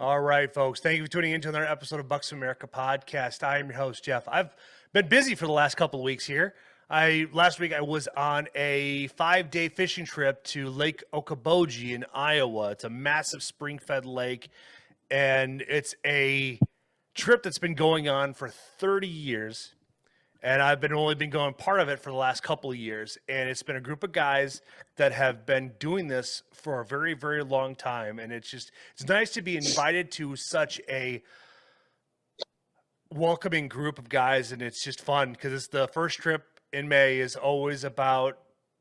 All right, folks. Thank you for tuning in to another episode of Bucks of America podcast. I am your host, Jeff. I've been busy for the last couple of weeks here. Last week I was on a 5-day fishing trip to Lake Okoboji in Iowa. It's a massive spring-fed lake, and it's a trip that's been going on for 30 years. And I've been only been going part of it for the last couple of years, and it's been a group of guys that have been doing this for a very, very long time. And it's nice to be invited to such a welcoming group of guys, and it's just fun because it's the first trip in May is always about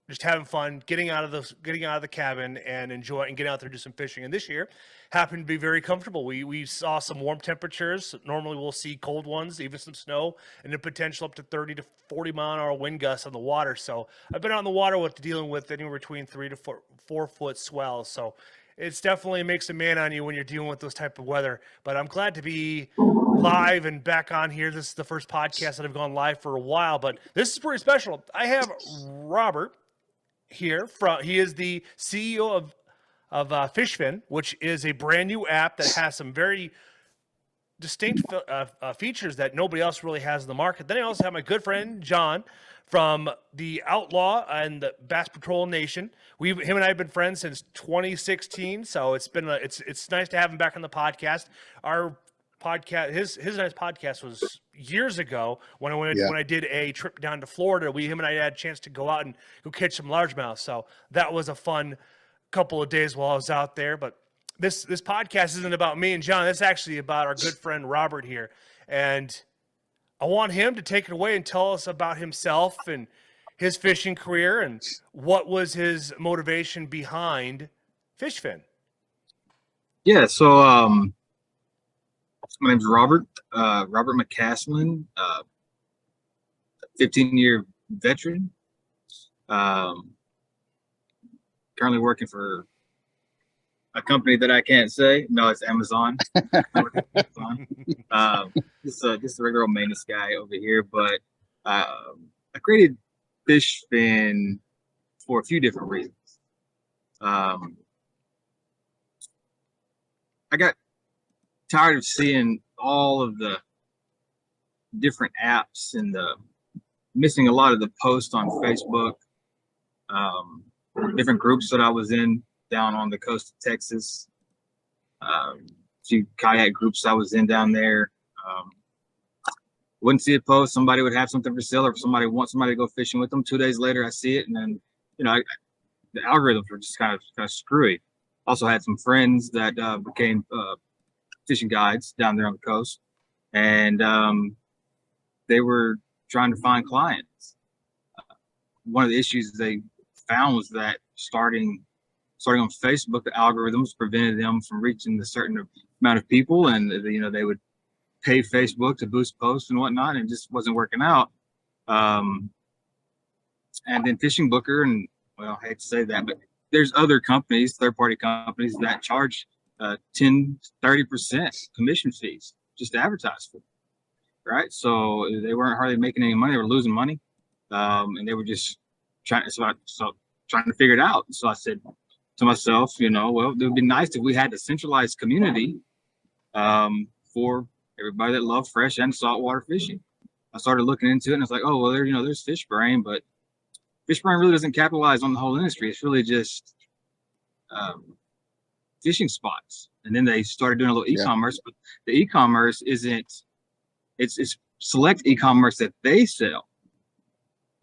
just having fun, getting out of the cabin and enjoy and getting out there and do some fishing. And this year happened to be very comfortable. We saw some warm temperatures. Normally we'll see cold ones, even some snow, and the potential up to 30 to 40 mile an hour wind gusts on the water. So I've been on the water dealing with anywhere between 3 to 4 foot swells. So it's definitely makes a man on you when you're dealing with those type of weather. But I'm glad to be live and back on here. This is the first podcast that I've gone live for a while, but this is pretty special. I have Robert here. He is the CEO of FishFin, which is a brand new app that has some very distinct features that nobody else really has in the market. Then I also have my good friend John from the Outlaw and the Bass Patrol Nation. Him and I have been friends since 2016, so it's nice to have him back on the podcast. Our podcast, his nice podcast was years ago when I did a trip down to Florida. Him and I had a chance to go out and go catch some largemouth. So that was a fun couple of days while I was out there. But this podcast isn't about me and John. It's actually about our good friend Robert here. And I want him to take it away and tell us about himself and his fishing career and what was his motivation behind FishFin. Yeah, so my name's Robert McCaslin, 15-year veteran. Currently working for a company that I can't say. No, it's Amazon. Just a regular old maintenance guy over here. But I created FishFin for a few different reasons. I got tired of seeing all of the different apps and missing a lot of the posts on Facebook, different groups that I was in down on the coast of Texas, a few kayak groups I was in down there. Wouldn't see a post, somebody would have something for sale, or somebody wants somebody to go fishing with them. 2 days later, I see it, and then the algorithms were just kind of screwy. Also had some friends that became fishing guides down there on the coast, and they were trying to find clients. One of the issues they found was that starting on Facebook, the algorithms prevented them from reaching a certain amount of people, and they would pay Facebook to boost posts and whatnot, and it just wasn't working out. And then Fishing Booker, and well, I hate to say that, but there's other companies, third-party companies that charge 10-30% commission fees just to advertise for them, right? So they weren't hardly making any money; they were losing money, and they were just trying to figure it out. So I said to myself, well, it would be nice if we had a centralized community for everybody that loved fresh and saltwater fishing. I started looking into it, and I was like, oh well, there's FishBrain, but FishBrain really doesn't capitalize on the whole industry. It's really just fishing spots. And then they started doing a little e-commerce, but the e-commerce it's select e-commerce that they sell,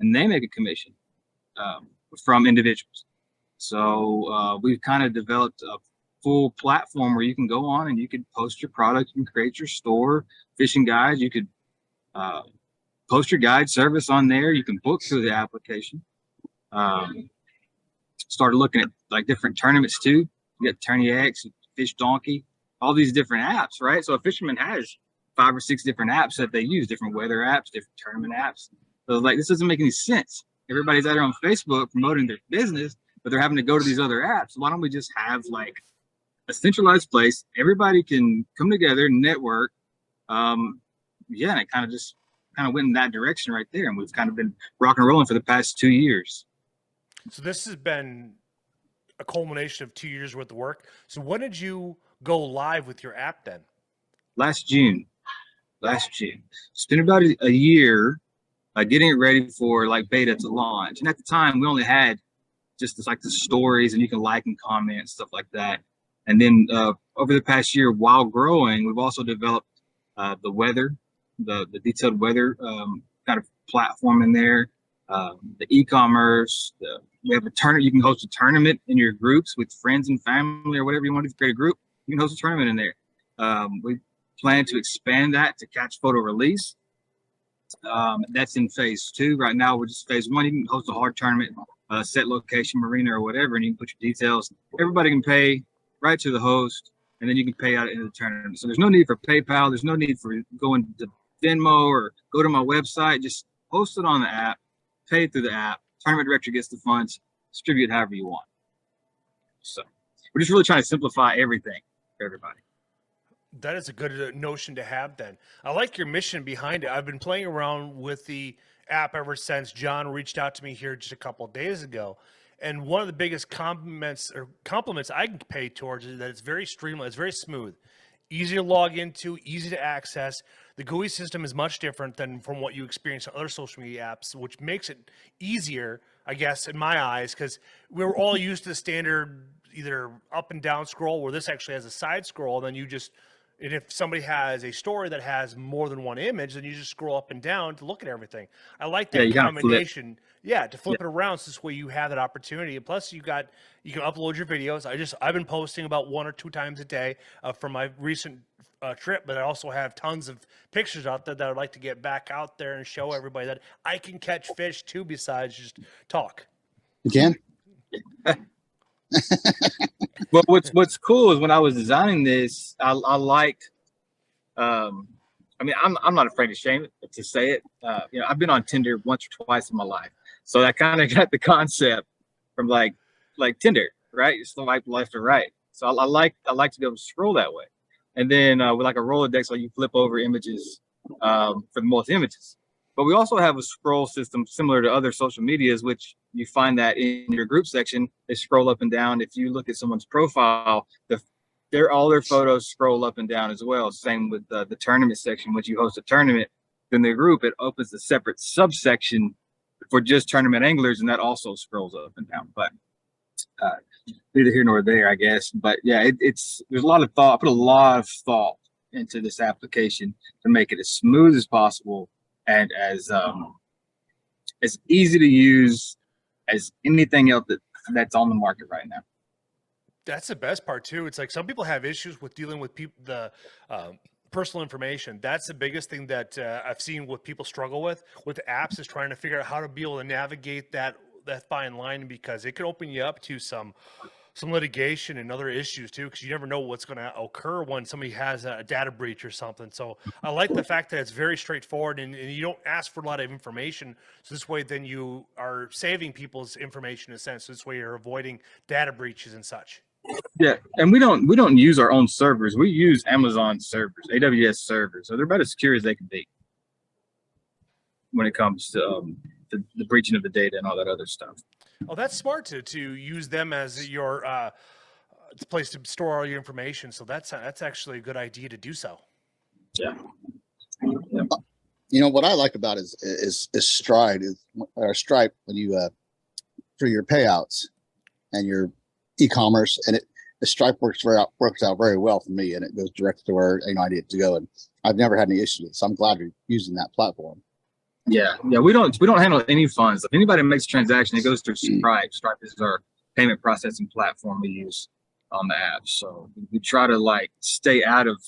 and they make a commission from individuals. So we've kind of developed a full platform where you can go on and you can post your product, you can create your store, fishing guides, you could post your guide service on there, you can book through the application. Started looking at like different tournaments too. You got Tourney X, Fish Donkey, all these different apps, right? So a fisherman has 5 or 6 different apps that they use, different weather apps, different tournament apps. So like, this doesn't make any sense. Everybody's out there on Facebook promoting their business, but they're having to go to these other apps. Why don't we just have like a centralized place? Everybody can come together, network. And it kind of went in that direction right there. And we've kind of been rock and rolling for the past 2 years. So this has been a culmination of 2 years worth of work. So when did you go live with your app then? Last June. Spent about a year getting it ready for like beta to launch. And at the time, we only had just this, like the stories, and you can like and comment, stuff like that. And then over the past year, while growing, we've also developed the weather, the detailed weather kind of platform in there, the e-commerce. We have a tournament. You can host a tournament in your groups with friends and family or whatever you want to create a group. You can host a tournament in there. We plan to expand that to catch, photo, release. That's in phase 2 right now. We're just phase 1. You can host a hard tournament, set location, marina, or whatever, and you can put your details. Everybody can pay right to the host, and then you can pay out into the tournament. So there's no need for PayPal. There's no need for going to Venmo or go to my website. Just host it on the app, pay through the app. Tournament director gets the funds, distribute however you want. So we're just really trying to simplify everything for everybody. That is a good notion to have then. I like your mission behind it. I've been playing around with the app ever since John reached out to me here just a couple of days ago. And one of the biggest compliments I can pay towards is that it's very streamlined, it's very smooth, easy to log into, easy to access. The GUI system is much different than from what you experience on other social media apps, which makes it easier, I guess, in my eyes, because we're all used to the standard either up and down scroll, where this actually has a side scroll, and then you just, and if somebody has a story that has more than one image, then you just scroll up and down to look at everything. I like that combination. Yeah, to flip it around, so this way you have that opportunity. And plus, you can upload your videos. I've been posting about 1 or 2 times a day from my recent trip, but I also have tons of pictures out there that I'd like to get back out there and show everybody that I can catch fish too, besides just talk. You can. Well, what's cool is when I was designing this, I liked. I mean, I'm not afraid to say it. I've been on Tinder once or twice in my life, so I kind of got the concept from like Tinder, right? It's like left or right. So I like to be able to scroll that way, and then with like a Rolodex, so you flip over images for the most images. But we also have a scroll system similar to other social medias, which you find that in your group section, they scroll up and down. If you look at someone's profile, all their photos scroll up and down as well. Same with the tournament section. Once you host a tournament, then the group, it opens a separate subsection for just tournament anglers, and that also scrolls up and down. But neither here nor there, I guess. But yeah, there's a lot of thought. I put a lot of thought into this application to make it as smooth as possible and as easy to use as anything else that's on the market right now. That's the best part too. It's like some people have issues with dealing with the personal information. That's the biggest thing that I've seen what people struggle with apps, is trying to figure out how to be able to navigate that fine line, because it could open you up to some litigation and other issues too, because you never know what's going to occur when somebody has a data breach or something. So I like the fact that it's very straightforward, and you don't ask for a lot of information. So this way, then you are saving people's information in a sense. So this way, you're avoiding data breaches and such. Yeah, and we don't use our own servers. We use Amazon servers, AWS servers. So they're about as secure as they can be when it comes to the breaching of the data and all that other stuff. Oh, that's smart to use them as your place to store all your information. So that's actually a good idea to do so. Yeah. You know what I like about is Stripe when you for your payouts and your e-commerce, and the Stripe works out very well for me, and it goes directly to where I need it to go, and I've never had any issues with it. So I'm glad you're using that platform. Yeah, we don't handle any funds. If anybody makes a transaction, it goes through Stripe. Stripe is our payment processing platform we use on the app. So we try to stay out of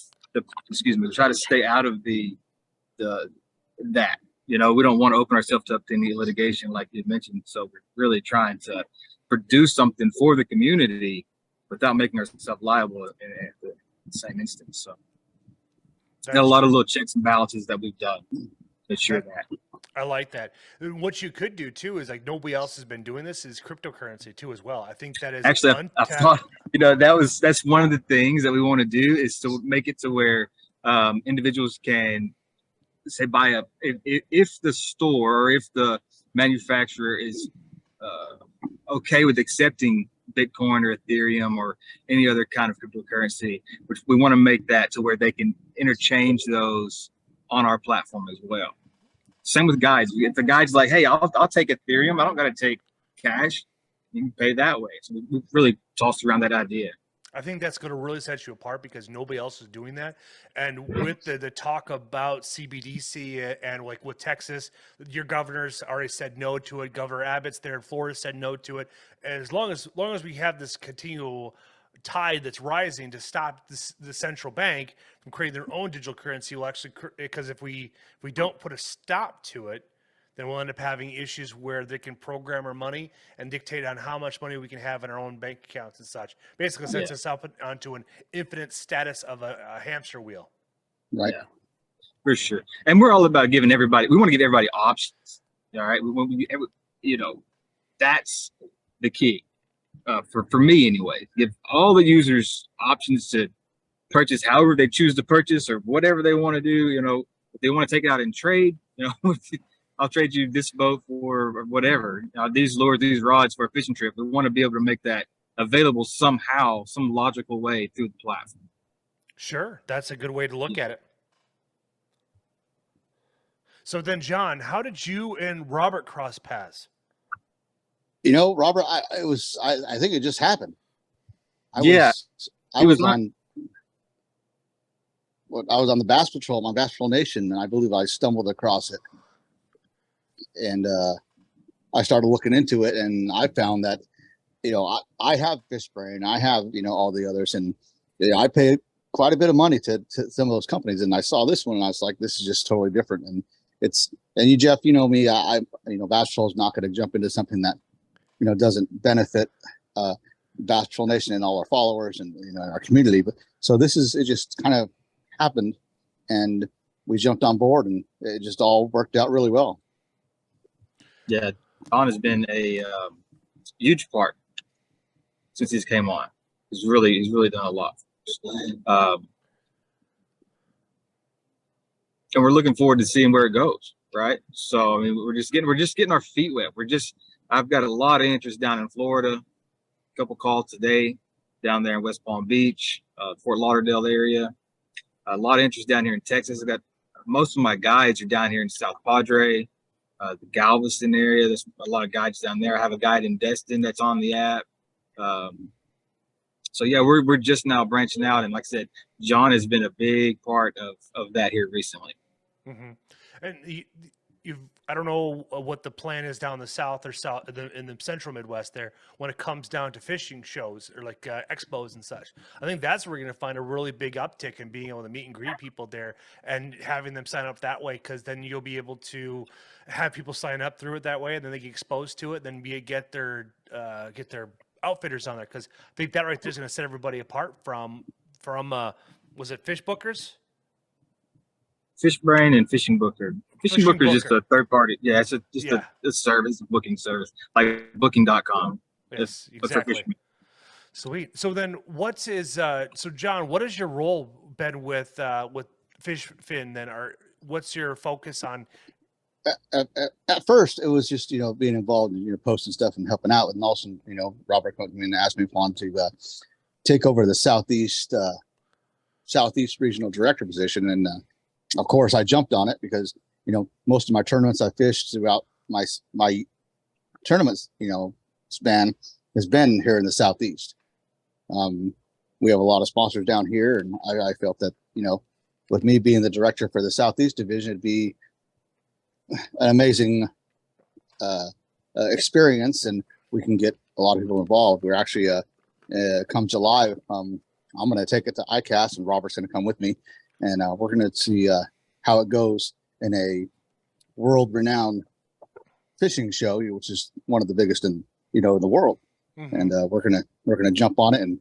that. We don't want to open ourselves up to any litigation like you mentioned. So we're really trying to produce something for the community without making ourselves liable in the same instance. So got a lot of little checks and balances that we've done to ensure that. I like that. What you could do too is, nobody else has been doing this, is cryptocurrency too as well. I think that is actually I thought that's one of the things that we want to do, is to make it to where individuals can say buy if the store or if the manufacturer is okay with accepting Bitcoin or Ethereum or any other kind of cryptocurrency, which we want to make that to where they can interchange those on our platform as well. Same with guides. If the guide's like, hey, I'll take Ethereum, I don't got to take cash, you can pay that way. So we really tossed around that idea. I think that's going to really set you apart because nobody else is doing that. And with the talk about CBDC and like with Texas, your governor's already said no to it. Governor Abbott's there in Florida said no to it. And as long as we have this continual tide that's rising to stop the central bank from creating their own digital currency, will actually, because if we don't put a stop to it, then we'll end up having issues where they can program our money and dictate on how much money we can have in our own bank accounts and such. Basically sets us up onto an infinite status of a hamster wheel. Right. Yeah, for sure. And we're all about giving everybody, we want to give everybody options. All right. You know, that's the key for me anyway. Give all the users options to purchase however they choose to purchase or whatever they want to do. You know, if they want to take it out in trade, you know, I'll trade you this boat for whatever. These lures, these rods for a fishing trip. We want to be able to make that available somehow, some logical way through the platform. Sure, that's a good way to look at it. So then, John, how did you and Robert cross paths? You know, Robert, I think it just happened. I was on the Bass Patrol, my Bass Patrol Nation, and I believe I stumbled across it. And I started looking into it, and I found that, you know, I have FishBrain, I have, you know, all the others, and you know, I pay quite a bit of money to some of those companies, and I saw this one, and I was like, this is just totally different. And you, Jeff, you know me, I you know, Bass Patrol is not going to jump into something that, you know, doesn't benefit Bass Patrol Nation and all our followers and, you know, our community. But so it just kind of happened, and we jumped on board, and it just all worked out really well. Yeah, Don has been a huge part since he's came on. He's really done a lot. And we're looking forward to seeing where it goes. Right. So I mean, we're just getting our feet wet. I've got a lot of interest down in Florida. A couple calls today down there in West Palm Beach, Fort Lauderdale area. A lot of interest down here in Texas. I got most of my guides are down here in South Padre. The Galveston area, there's a lot of guides down there. I have a guide in Destin that's on the app. So yeah, we're just now branching out, and like I said, John has been a big part of that here recently. Mm-hmm. And I don't know what the plan is down the south or in the central Midwest there when it comes down to fishing shows or like expos and such. I think that's where we're going to find a really big uptick in being able to meet and greet people there and having them sign up that way, because then you'll be able to have people sign up through it that way, and then they get exposed to it, then get their outfitters on there, because I think that right there is going to set everybody apart from was it Fish Bookers? FishBrain and Fishing Booker. Fishing Booker is just a third party. Yeah, it's a service, a booking service, like booking.com. Yes, exactly. Sweet. So then so John, what has your role been with FishFin then? What's your focus on? At first, it was just, you know, being involved in, you know, posting stuff and helping out. And also, you know, Robert came in and asked me if I wanted to take over the Southeast regional director position. And of course, I jumped on it because, you know, most of my tournaments I fished throughout my tournaments, you know, span has been here in the Southeast. We have a lot of sponsors down here, and I felt that, you know, with me being the director for the Southeast division, it'd be an amazing experience, and we can get a lot of people involved. We're actually come July, I'm going to take it to ICAST, and Robert's going to come with me, and we're going to see how it goes in a world-renowned fishing show, which is one of the biggest in, you know, in the world. Mm-hmm. And we're gonna jump on it and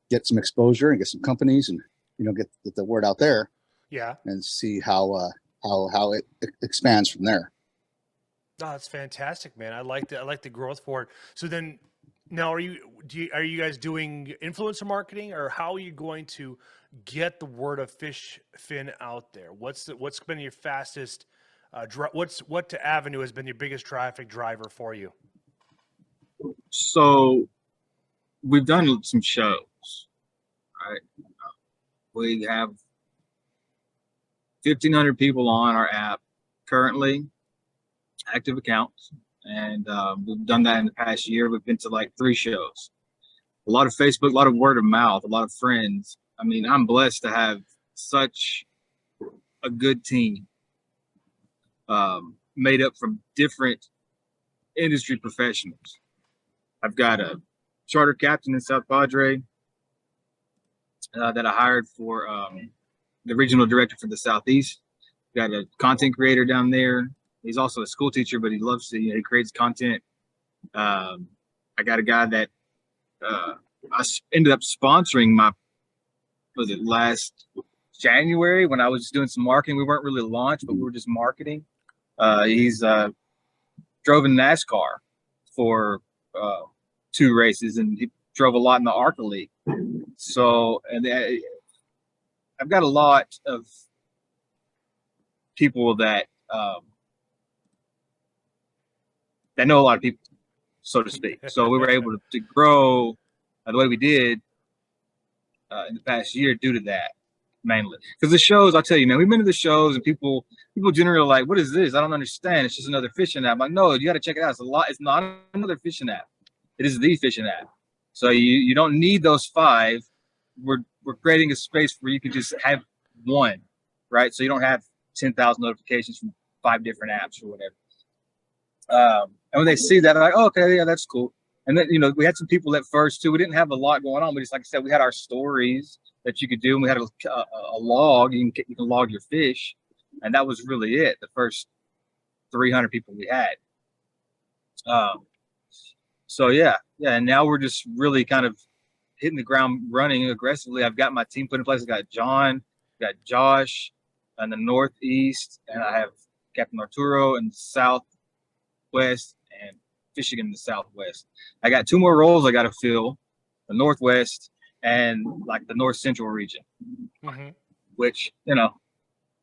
get some exposure and get some companies, and, you know, get the word out there. Yeah. And see how it expands from there. Oh, that's fantastic, man. I like the growth for it. So then, now are you guys doing influencer marketing, or how are you going to get the word of FishFin out there? What's been your fastest? What avenue has been your biggest traffic driver for you? So we've done some shows, right? We have 1,500 people on our app currently, active accounts, and we've done that in the past year. We've been to like 3 shows, a lot of Facebook, a lot of word of mouth, a lot of friends. I mean, I'm blessed to have such a good team, made up from different industry professionals. I've got a charter captain in South Padre that I hired for the regional director for the Southeast. Got a content creator down there. He's also a school teacher, but he loves to, he creates content. I got a guy that I ended up sponsoring last January when I was doing some marketing. We weren't really launched, but we were just marketing. He's drove in NASCAR for 2 races, and he drove a lot in the ARCA League. So, and I've got a lot of people that that know a lot of people, so to speak. So we were able to grow the way we did in the past year due to that, mainly. Because the shows, I'll tell you, man, we've been to the shows and people generally are like, what is this? I don't understand. It's just another fishing app. I'm like, no, you got to check it out. It's not another fishing app. It is the fishing app. So you don't need those 5. We're creating a space where you can just have one, right? So you don't have 10,000 notifications from 5 different apps or whatever. And when they see that, they're like, oh, okay, yeah, that's cool. And then, we had some people at first too. We didn't have a lot going on, but just like I said, we had our stories that you could do, and we had a log. You can log your fish, and that was really it. The first 300 people we had. So yeah, and now we're just really kind of hitting the ground running aggressively. I've got my team put in place. I got John, got Josh in the Northeast, and I have Captain Arturo in the Southwest and fishing in the Southwest. I got 2 more roles I got to fill, the Northwest and like the North Central region, which,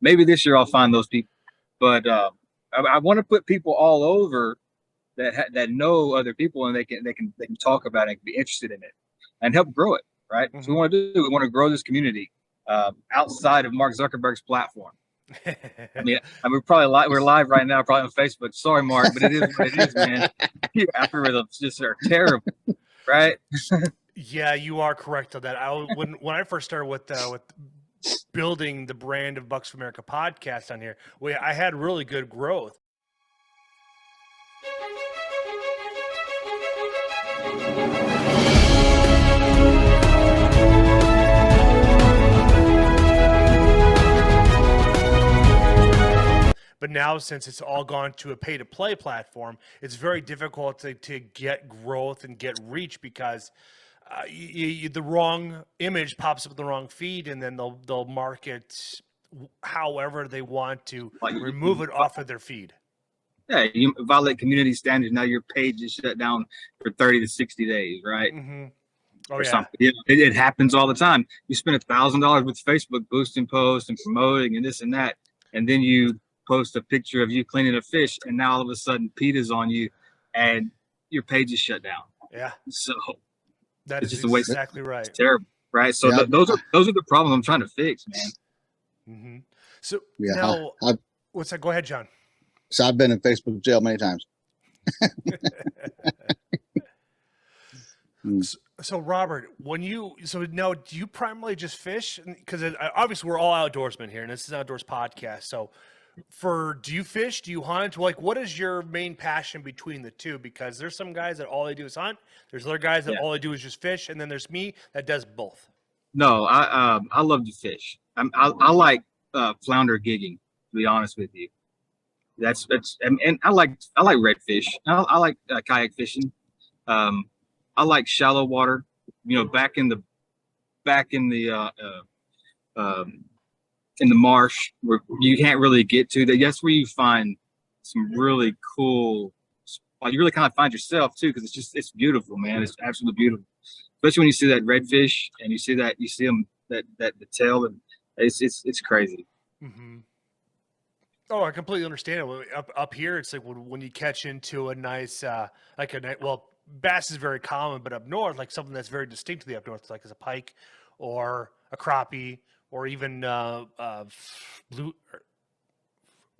maybe this year I'll find those people. But I want to put people all over that know other people, and they can talk about it and be interested in it and help grow it, right? So we want to grow this community outside of Mark Zuckerberg's platform. I mean, we're live right now, probably on Facebook. Sorry, Mark, but it is what it is, man. Your algorithms just are terrible, right? Yeah, you are correct on that. When I first started with building the brand of Bucks of America podcast on here, I had really good growth. But now, since it's all gone to a pay-to-play platform, it's very difficult to get growth and get reach because the wrong image pops up in the wrong feed, and then they'll market however they want to remove it off of their feed. Yeah, you violate community standards. Now your page is shut down for 30 to 60 days, right? Oh, or yeah. something. It happens all the time. You spend $1,000 with Facebook boosting posts and promoting and this and that, and then you post a picture of you cleaning a fish, and now all of a sudden PETA's on you, and your page is shut down. Yeah. So that it's is just a waste. Exactly right. It's terrible, right? So those are the problems I'm trying to fix, man. So now, what's that? Go ahead, John. So I've been in Facebook jail many times. So Robert, now do you primarily just fish? Because obviously we're all outdoorsmen here, and this is an outdoors podcast. So do you fish? Do you hunt? Like, what is your main passion between the two? Because there's some guys that all they do is hunt. There's other guys that all they do is just fish. And then there's me that does both. No, I love to fish. I like flounder gigging, to be honest with you. And I like redfish. I like kayak fishing. I like shallow water, back in the marsh where you can't really get to. That's where you find some really cool. You really kind of find yourself too, because it's beautiful, man. It's absolutely beautiful, especially when you see that redfish and you see them the tail, and it's crazy. Oh, I completely understand it. Up here, it's like when you catch into a nice, bass is very common, but up north, like something that's very distinct to the up north, like as a pike or a crappie or even blue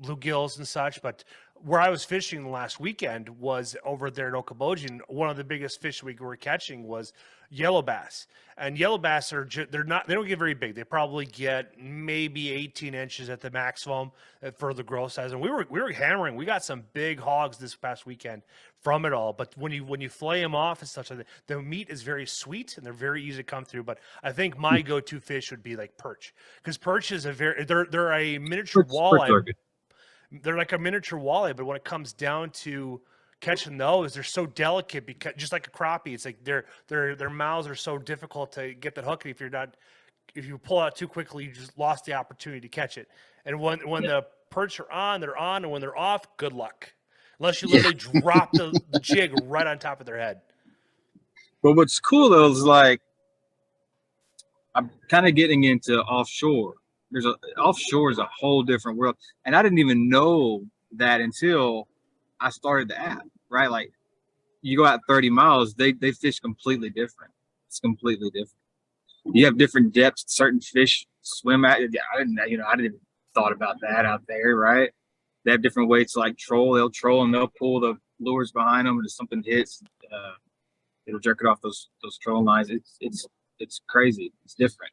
bluegills and such. But where I was fishing last weekend was over there at Okoboji, and one of the biggest fish we were catching was yellow bass. And yellow bass are they don't get very big. They probably get maybe 18 inches at the maximum for the growth size. And we were hammering. We got some big hogs this past weekend from it all. But when you fillet them off and such like that, the meat is very sweet and they're very easy to come through. But I think my go-to fish would be like perch, because perch is they're a miniature walleye. They're like a miniature walleye, but when it comes down to catching those, they're so delicate, because just like a crappie, it's like their mouths are so difficult to get the hook. And if you pull out too quickly, you just lost the opportunity to catch it. And when the perch are on, they're on, and when they're off, good luck. Unless you literally drop the jig right on top of their head. But what's cool though is like I'm kind of getting into offshore. Offshore is a whole different world, and I didn't even know that until I started the app. Right, like you go out 30 miles, they fish completely different. It's completely different. You have different depths. Certain fish swim at. I didn't even thought about that out there. Right, they have different ways to like troll. They'll troll and they'll pull the lures behind them, and if something hits, it'll jerk it off those troll lines. It's crazy. It's different.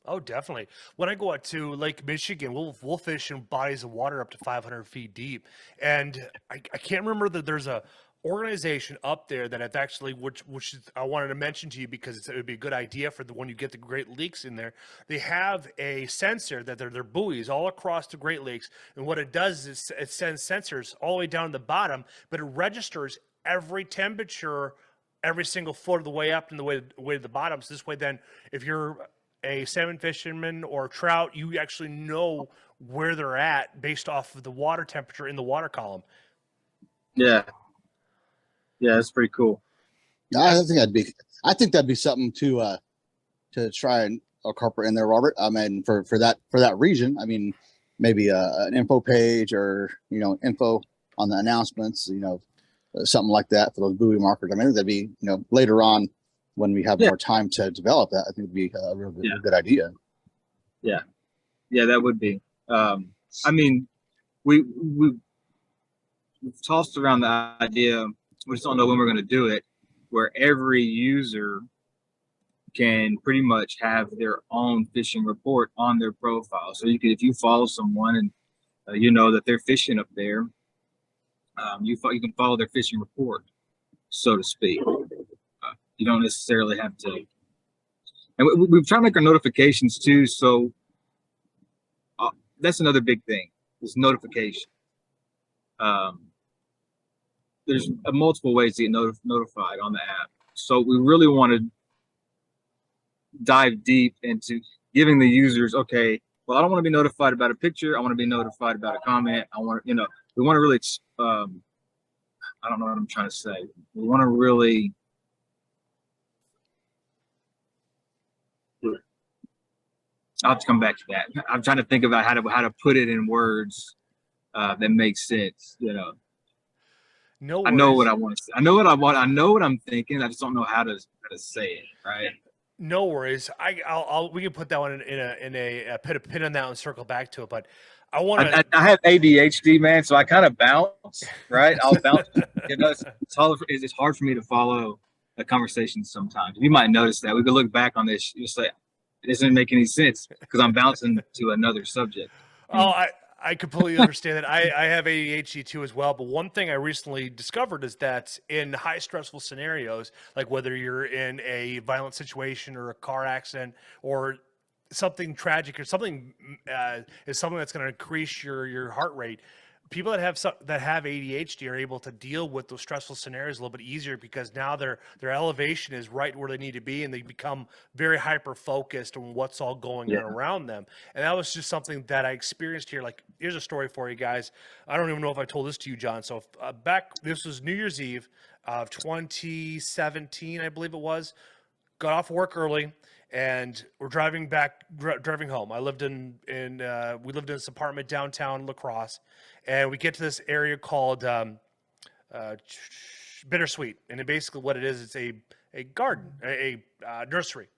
Oh, definitely. When I go out to Lake Michigan, we'll fish in bodies of water up to 500 feet deep, and I can't remember that there's a organization up there that I've actually, which I wanted to mention to you because it would be a good idea for when you get the Great Lakes in there. They have a sensor that they're buoys all across the Great Lakes, and what it does is it sends sensors all the way down to the bottom, but it registers every temperature, every single foot of the way up and the way to the bottom. So this way, then, if you're a salmon fisherman or trout, you actually know where they're at based off of the water temperature in the water column. Yeah, that's pretty cool. I think that'd be something to try and incorporate in there, Robert. I mean, for that region, I mean, maybe an info page or info on the announcements, something like that for those buoy markers. I mean, that'd be later on when we have more time to develop that. I think it'd be a real good idea. Yeah, that would be. I mean, we've tossed around the idea. We just don't know when we're going to do it, where every user can pretty much have their own fishing report on their profile. So if you follow someone and you know that they're fishing up there, you can follow their fishing report, so to speak. You don't necessarily have to. And we've tried to make our notifications too. So that's another big thing, is notification. There's multiple ways to get notified on the app. So we really want to dive deep into giving the users, okay, well, I don't want to be notified about a picture. I want to be notified about a comment. We want to really, I don't know what I'm trying to say. We want to really, I'll have to come back to that. I'm trying to think about how to put it in words that make sense. No worries. I know what I want to say. I know what I want. I know what I'm thinking. I just don't know how to say it. Right. No worries. We can put that one in a pin on that one and circle back to it. But I want to. I have ADHD, man, so I kind of bounce. Right. I'll bounce. It's hard for me to follow a conversation sometimes. You might notice that. We could look back on this. You'll say it doesn't make any sense because I'm bouncing to another subject. Oh, I completely understand that. I have ADHD too as well. But one thing I recently discovered is that in high stressful scenarios, like whether you're in a violent situation or a car accident or something tragic or something is something that's going to increase your heart rate, people that have ADHD are able to deal with those stressful scenarios a little bit easier because now their elevation is right where they need to be, and they become very hyper focused on what's all going on around them. And that was just something that I experienced here. Like, here's a story for you guys. I don't even know if I told this to you, John. So this was New Year's Eve of 2017, I believe it was. Got off work early, and we're driving home. We lived in this apartment downtown La Crosse, and we get to this area called bittersweet. And basically what it is, it's a garden, a nursery.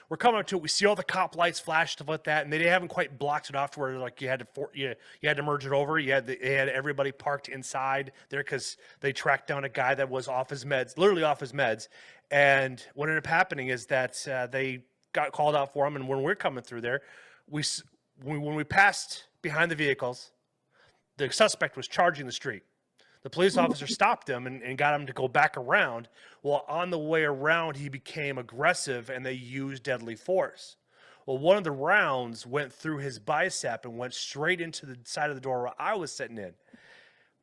We're coming up to it. We see all the cop lights flash, stuff like that, and they haven't quite blocked it off to where like you had to merge it over. They had everybody parked inside there because they tracked down a guy that was off his meds, literally off his meds. And what ended up happening is that they got called out for him. And when we're coming through there, when we passed behind the vehicles, the suspect was charging the street. The police officer stopped him and got him to go back around. Well, on the way around, he became aggressive and they used deadly force. Well, one of the rounds went through his bicep and went straight into the side of the door where I was sitting in.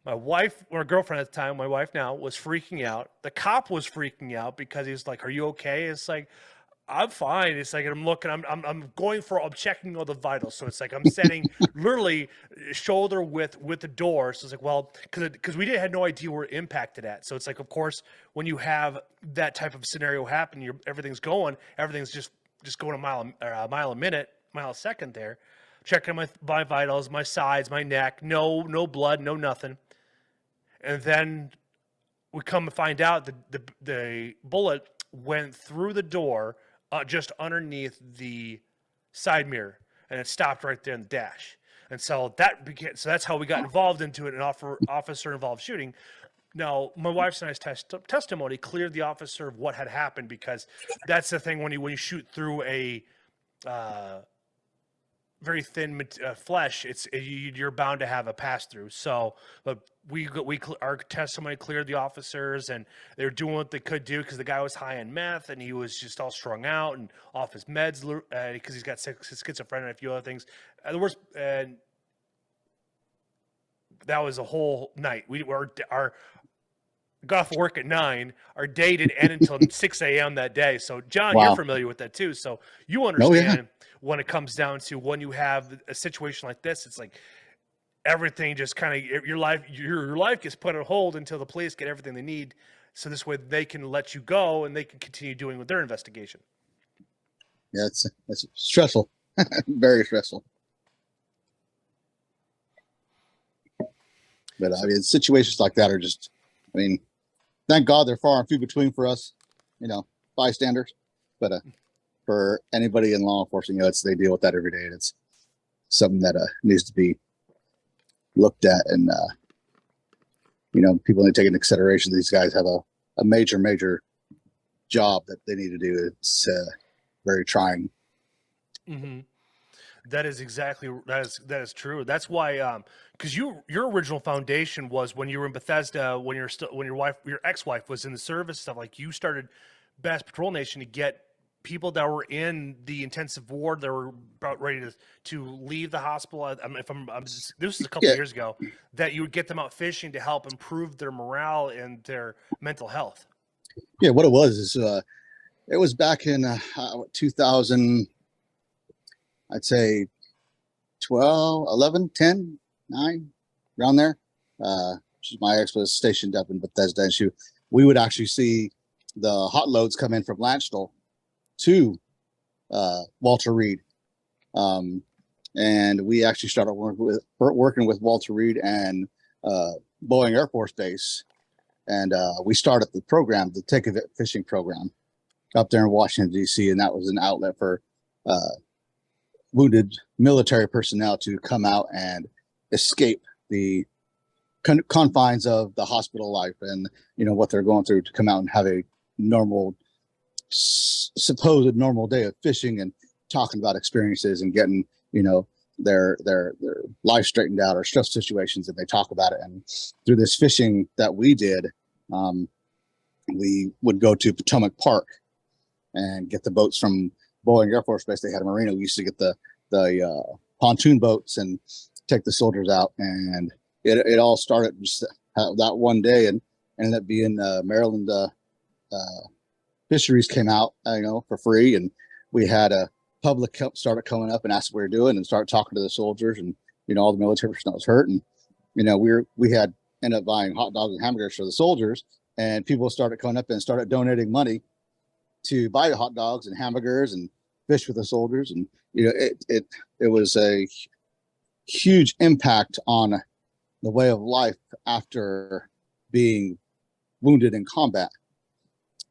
My wife, or girlfriend at the time, my wife now, was freaking out. The cop was freaking out because he was like, "Are you okay?" It's like, I'm fine. It's like I'm looking. I'm checking all the vitals. So it's like I'm setting literally shoulder width with the door. So it's like, well, because we had no idea where it impacted at. So it's like, of course, when you have that type of scenario happen, everything's just going a mile a minute, mile a second there. Checking my vitals, my sides, my neck. No blood, no nothing. And then we come to find out the bullet went through the door. Just underneath the side mirror, and it stopped right there in the dash. And so that's how we got involved into it, an officer-involved shooting. Now, my wife's and I's testimony cleared the officer of what had happened, because that's the thing when you shoot through a very thin flesh, you're bound to have a pass through. So, but our testimony cleared the officers, and they were doing what they could do because the guy was high on meth and he was just all strung out and off his meds because he's got schizophrenia and a few other things. And that was a whole night. Our got off work at 9. Our day didn't end until 6 a.m. that day. So, John, Wow. you're familiar with that too. So you understand when it comes down to when you have a situation like this, it's like everything just kind of your life gets put on hold until the police get everything they need. So this way they can let you go and they can continue doing with their investigation. Yeah, it's stressful, very stressful. But I mean, situations like that are just, I mean, thank God they're far and few between for us, bystanders. But for anybody in law enforcement, they deal with that every day, and it's something that needs to be looked at. And people need to take into consideration these guys have a major job that they need to do. It's very trying. Mm-hmm. That is true. That's why, because your original foundation was when you were in Bethesda, when your ex-wife was in the service, stuff like you started Bass Patrol Nation to get people that were in the intensive ward that were about ready to leave the hospital. This was a couple years ago, that you would get them out fishing to help improve their morale and their mental health. Yeah, what it was is it was back in 2000. I'd say 12, 11, 10, 9, around there. My ex was stationed up in Bethesda, and we would actually see the hot loads come in from Landstuhl to Walter Reed. And we actually started working with Walter Reed and Boeing Air Force Base. And we started the program, the Take a Hit fishing program up there in Washington, D.C. And that was an outlet for wounded military personnel to come out and escape the confines of the hospital life and what they're going through, to come out and have a supposed normal day of fishing and talking about experiences and getting their life straightened out or stress situations, and they talk about it. And through this fishing that we did, we would go to Potomac Park and get the boats from Boeing Air Force Base. They had a marina. We used to get the pontoon boats and take the soldiers out, and it all started just that one day, and ended up being Maryland fisheries came out, for free, and we had a public started coming up and asked what we were doing, and started talking to the soldiers, and all the military personnel was hurt, and we had ended up buying hot dogs and hamburgers for the soldiers, and people started coming up and started donating money to buy the hot dogs and hamburgers and fish with the soldiers. And it was a huge impact on the way of life after being wounded in combat,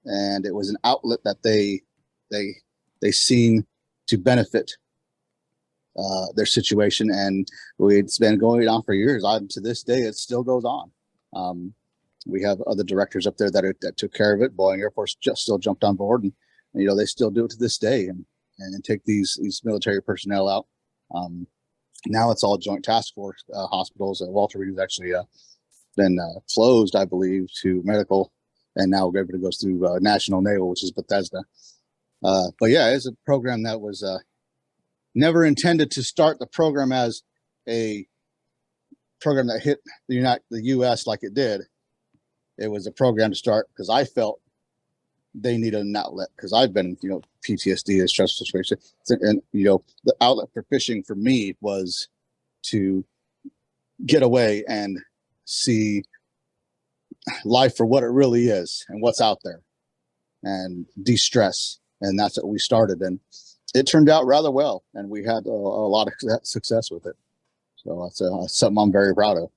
and it was an outlet that they seen to benefit their situation, and it's been going on for years. To this day, it still goes on. We have other directors up there that took care of it. Boeing Air Force just still jumped on board, and they still do it to this day, and take these military personnel out. Now it's all joint task force hospitals. Walter Reed has actually been closed, I believe, to medical, and now everybody goes through National Naval, which is Bethesda. But yeah, it's a program that was never intended to start the program as a program that hit the U.S. like it did. It was a program to start because I felt they needed an outlet, because I've been, PTSD, a stressful situation, and the outlet for fishing for me was to get away and see life for what it really is and what's out there, and de-stress. And that's what we started, and it turned out rather well, and we had a lot of success with it. So that's something I'm very proud of.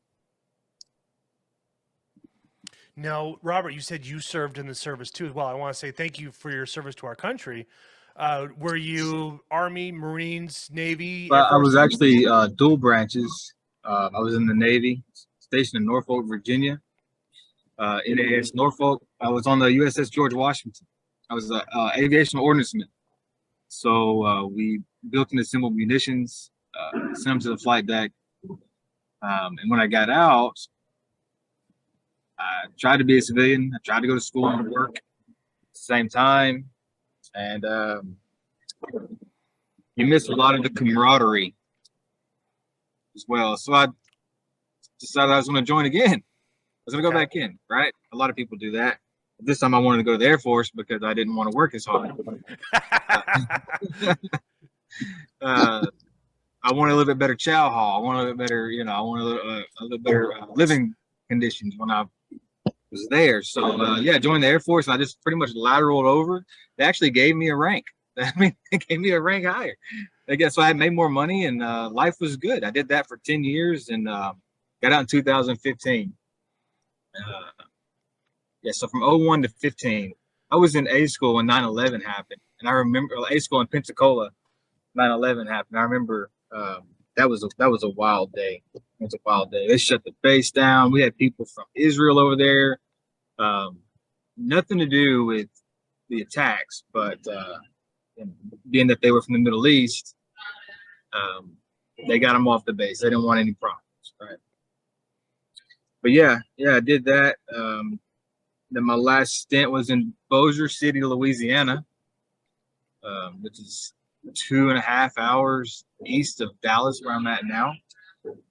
Now, Robert, you said you served in the service too as well. I want to say thank you for your service to our country. Were you Army, Marines, Navy? But I was actually dual branches. I was in the Navy, stationed in Norfolk, Virginia, NAS Norfolk. I was on the USS George Washington. I was an aviation ordnanceman. So we built and assembled munitions, sent them to the flight deck. And when I got out, I tried to be a civilian. I tried to go to school and work at the same time. And you miss a lot of the camaraderie as well. So I decided I was going to join again. I was going to go back in, right? A lot of people do that. This time I wanted to go to the Air Force because I didn't want to work as hard. I want a little bit better chow hall. I want a little bit better, I want a little better living conditions when I was there. So yeah, I joined the Air Force, and I just pretty much lateraled over. They actually gave me a rank. I mean, they gave me a rank higher. I guess so I had made more money, and life was good. I did that for 10 years and got out in 2015. Yeah, so from 01 to 15, I was in A school when 9/11 happened. And I remember A school in Pensacola, 9/11 happened. I remember that was a wild day. It was a wild day. They shut the base down. We had people from Israel over there. Nothing to do with the attacks, but being that they were from the Middle East, they got them off the base. They didn't want any problems, right? But yeah, I did that. Then my last stint was in Bossier City, Louisiana, which is 2.5 hours east of Dallas, where I'm at now.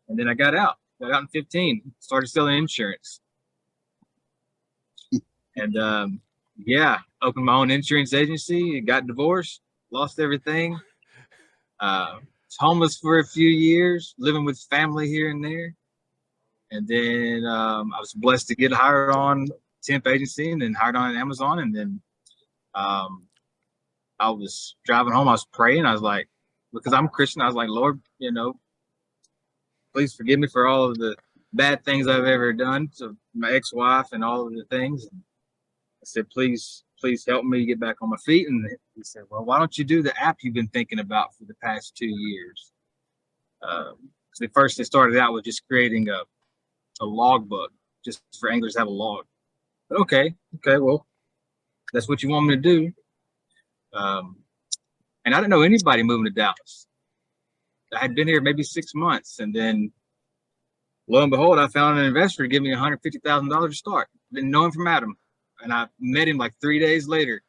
And then I got out in 15, started selling insurance. And yeah, opened my own insurance agency, got divorced, lost everything. Was homeless for a few years, living with family here and there. And then I was blessed to get hired on temp agency, and then hired on Amazon. And then I was driving home, I was praying. I was like, because I'm Christian, I was like, Lord, please forgive me for all of the bad things I've ever done to my ex-wife and all of the things. And I said, please help me get back on my feet. And he said, well, why don't you do the app you've been thinking about for the past 2 years? So first they started out with just creating a logbook, just for anglers to have a log. But okay, well, that's what you want me to do. And I didn't know anybody moving to Dallas. I had been here maybe 6 months, and then lo and behold, I found an investor to give me $150,000 to start. Didn't know him from Adam, and I met him like 3 days later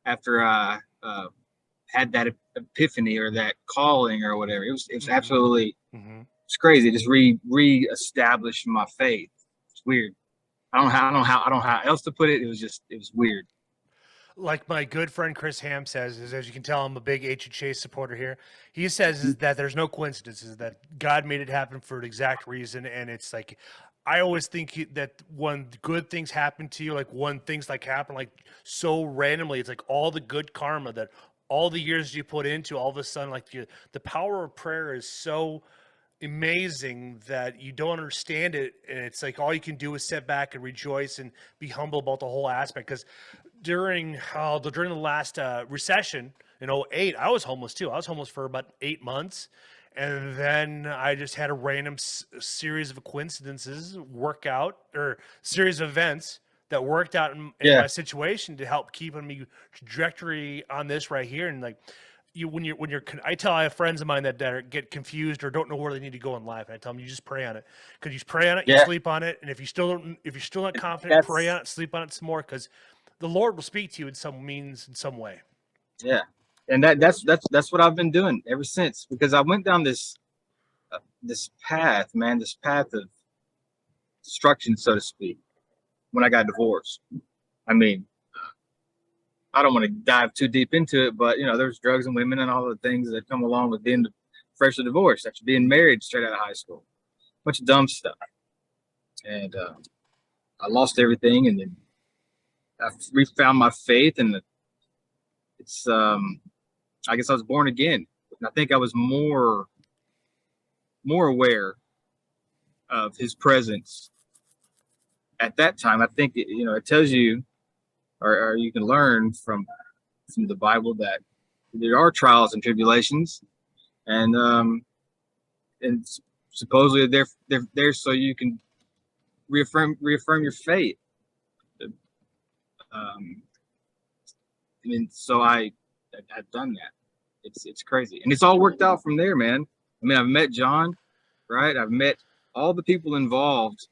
after I had that epiphany or that calling or whatever. It was absolutely it's crazy. Just re-established my faith. It's weird. I don't know how else to put it. It was weird. Like my good friend Chris Ham says, is, as you can tell, I'm a big HHA supporter here. He says is that there's no coincidences, that God made it happen for an exact reason. And it's like, I always think that when good things happen to you, like when things like happen, like so randomly, it's like all the good karma that all the years you put into, all of a sudden, like the power of prayer is so amazing that you don't understand it, and it's like all you can do is sit back and rejoice and be humble about the whole aspect. Because during the last recession in '08, I was homeless too. I was homeless for about 8 months, and then I just had a random series of coincidences work out, or series of events that worked out in my situation to help keep me trajectory on this right here. And like, I have friends of mine that get confused or don't know where they need to go in life, and I tell them, you just pray on it, because you pray on it, you sleep on it, and if you're still not confident, pray on it, sleep on it some more, because the Lord will speak to you in some way. Yeah, and that's what I've been doing ever since, because I went down this path, man, this path of destruction, so to speak, when I got divorced. I mean, I don't want to dive too deep into it, but there's drugs and women and all the things that come along with being freshly divorced, after being married straight out of high school, bunch of dumb stuff. And I lost everything, and then I refound my faith, and it's I guess I was born again, and I think I was more aware of His presence at that time. I think it tells you, or you can learn from the Bible, that there are trials and tribulations, and supposedly they're there so you can reaffirm your faith. So I've done that. It's crazy, and it's all worked out from there, man. I mean, I've met John, right? I've met all the people involved.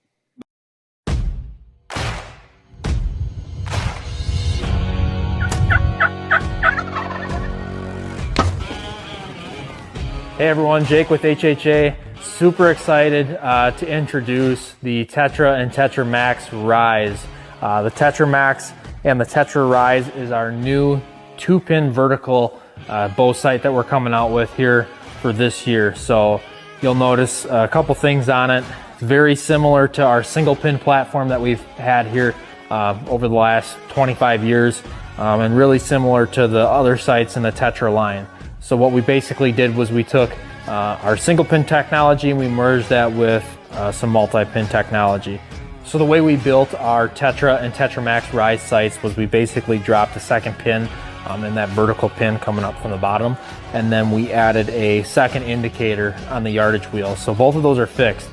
Hey everyone, Jake with HHA. Super excited to introduce the Tetra and Tetra Max Rise. The Tetra Max and the Tetra Rise is our new 2-pin vertical bow sight that we're coming out with here for this year. So you'll notice a couple things on it. It's very similar to our single pin platform that we've had here over the last 25 years, and really similar to the other sights in the Tetra line. So what we basically did was we took our single pin technology and we merged that with some multi-pin technology. So the way we built our Tetra and Tetra Max Rise sights was we basically dropped a second pin in that vertical pin coming up from the bottom, and then we added a second indicator on the yardage wheel. So both of those are fixed.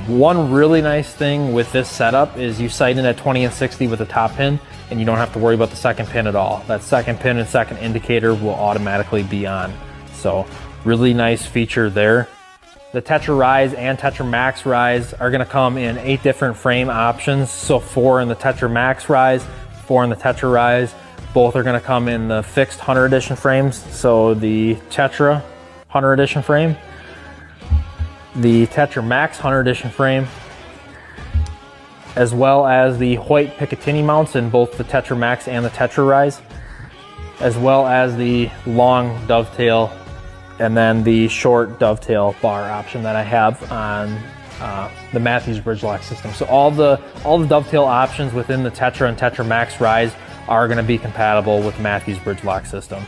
One really nice thing with this setup is you sight in at 20 and 60 with the top pin, and you don't have to worry about the second pin at all. That second pin and second indicator will automatically be on. So really nice feature there. The Tetra Rise and Tetra Max Rise are gonna come in 8 different frame options. So 4 in the Tetra Max Rise, 4 in the Tetra Rise. Both are gonna come in the fixed Hunter Edition frames. So the Tetra Hunter Edition frame, the Tetra Max Hunter Edition frame, as well as the Hoyt Picatinny mounts in both the Tetra Max and the Tetra Rise, as well as the long dovetail and then the short dovetail bar option that I have on the Matthews bridge lock system. So all the dovetail options within the Tetra and Tetra Max Rise are going to be compatible with Matthews bridge lock system.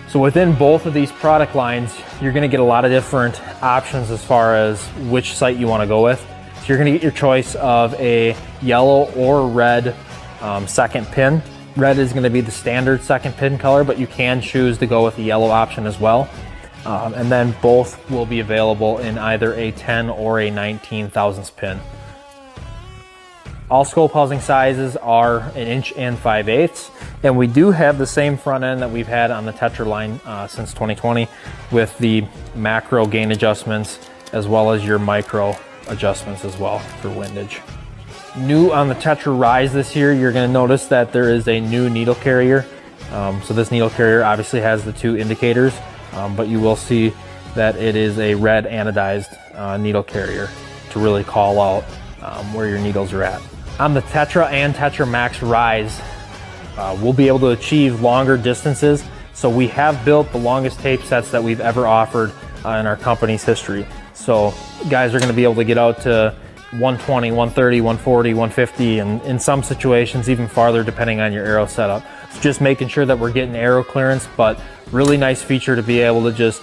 So within both of these product lines, you're going to get a lot of different options as far as which sight you want to go with. So you're going to get your choice of a yellow or red second pin. Red is going to be the standard second pin color, but you can choose to go with the yellow option as well. And then both will be available in either a 10 or a 19 thousandths pin. All scope housing sizes are 1 inch and 5/8, and we do have the same front end that we've had on the Tetra line since 2020, with the macro gain adjustments as well as your micro adjustments as well for windage. New on the Tetra Rise this year, you're going to notice that there is a new needle carrier. So this needle carrier obviously has the 2 indicators, but you will see that it is a red anodized needle carrier to really call out where your needles are at. On the Tetra and Tetra Max Rise, we'll be able to achieve longer distances. So we have built the longest tape sets that we've ever offered in our company's history. So guys are going to be able to get out to 120, 130, 140, 150, and in some situations even farther depending on your arrow setup. It's just making sure that we're getting arrow clearance, but really nice feature to be able to just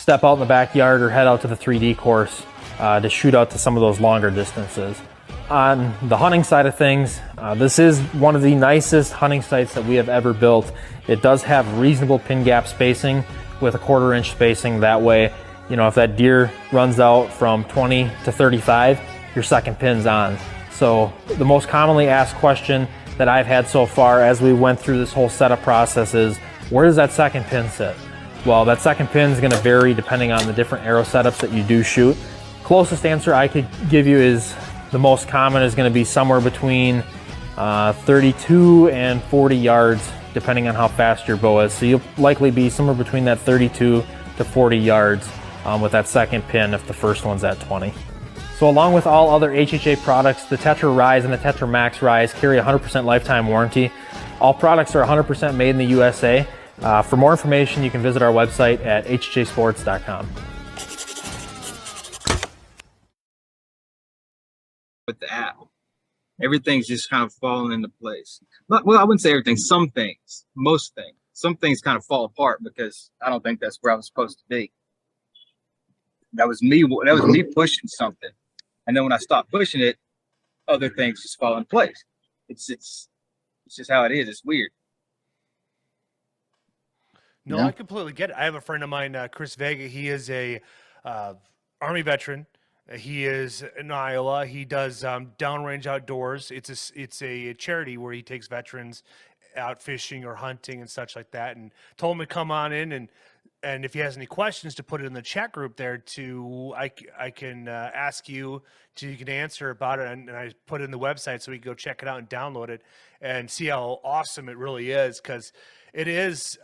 step out in the backyard or head out to the 3D course to shoot out to some of those longer distances. On the hunting side of things, this is one of the nicest hunting sites that we have ever built. It does have reasonable pin gap spacing with a 1/4 inch spacing. That way, you know, if that deer runs out from 20 to 35, your second pin's on. So the most commonly asked question that I've had so far as we went through this whole setup process is, where does that second pin sit? Well, that second pin is going to vary depending on the different arrow setups that you do shoot. Closest answer I could give you is the most common is going to be somewhere between 32 and 40 yards, depending on how fast your bow is. So you'll likely be somewhere between that 32 to 40 yards with that second pin if the first one's at 20. So along with all other HHA products, the Tetra Rise and the Tetra Max Rise carry a 100% lifetime warranty. All products are 100% made in the USA. For more information, you can visit our website at hhsports.com. With the app, everything's just kind of falling into place. Well, I wouldn't say everything, some things, most things. Some things kind of fall apart because I don't think that's where I was supposed to be. That was me pushing something. And then when I stopped pushing it, other things just fall in place. It's just how it is. It's weird. No, Yeah. I completely get it. I have a friend of mine, Chris Vega. He is a Army veteran. He is in Iowa. He does downrange outdoors. It's a charity where he takes veterans out fishing or hunting and such like that. And told him to come on in and if he has any questions, to put it in the chat group there. I can ask you you can answer about it. And I put it in the website so we can go check it out and download it and see how awesome it really is, because it is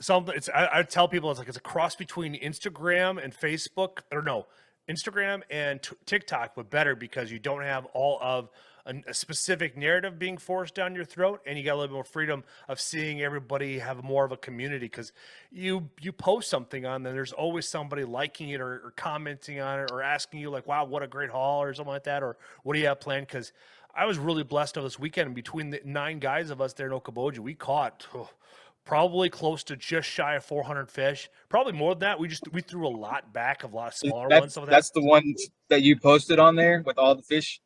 something. I tell people it's a cross between Instagram and Facebook, or no, Instagram and TikTok, but better, because you don't have all of a specific narrative being forced down your throat, and you got a little more freedom of seeing everybody have more of a community, because you post something on there, there's always somebody liking it or commenting on it or asking you like, wow, what a great haul or something like that, or what do you have planned? Because I was really blessed this weekend, and between the 9 guys of us there in Okoboji, we caught probably close to just shy of 400 fish, probably more than that. We threw a lot back of a lot of smaller ones. That's the one that you posted on there with all the fish.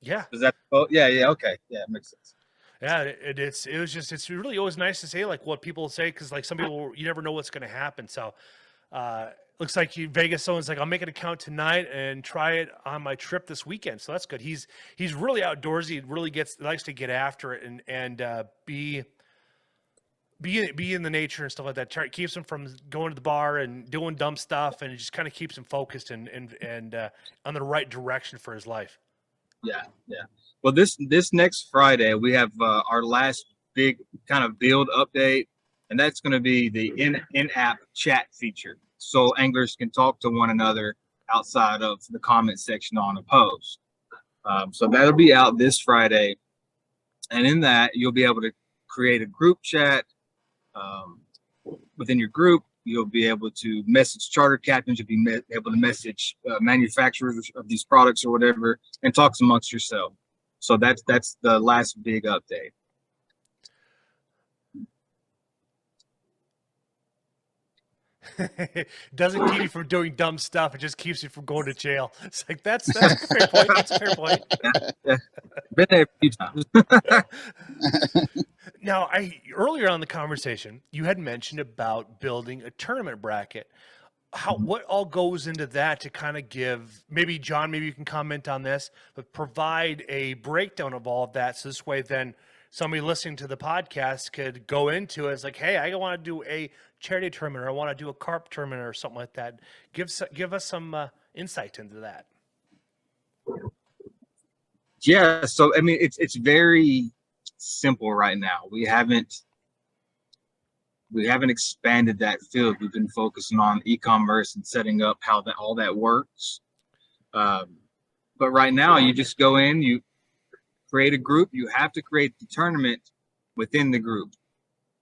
Yeah. Is that? Oh, yeah. Okay. Yeah, it makes sense. Yeah, it's really always nice to say like what people say, because like some people, you never know what's going to happen. So looks like Vegas someone's like, I'll make an account tonight and try it on my trip this weekend. So that's good. He's really outdoorsy. Really likes to get after it and be in the nature and stuff like that. It keeps him from going to the bar and doing dumb stuff, and it just kind of keeps him focused and on the right direction for his life. Yeah. Well, this next Friday we have our last big kind of build update, and that's going to be the in-app chat feature, so anglers can talk to one another outside of the comment section on a post. So that'll be out this Friday, and in that you'll be able to create a group chat. Within your group, you'll be able to message charter captains. You'll be able to message manufacturers of these products or whatever, and talk amongst yourself. So that's the last big update. Doesn't keep you from doing dumb stuff. It just keeps you from going to jail. It's like that's a fair point. That's a fair point. Yeah. Been there a few times. Now, earlier on the conversation, you had mentioned about building a tournament bracket. What all goes into that to kind of give, maybe John, maybe you can comment on this, but provide a breakdown of all of that. So this way, then somebody listening to the podcast could go into it as like, hey, I want to do a charity tournament, or I want to do a carp tournament or something like that. Give us some insight into that. Yeah. So, I mean, it's very simple right now. We haven't expanded that field. We've been focusing on e-commerce and setting up how all that works. But right now, you just go in, you create a group. You have to create the tournament within the group.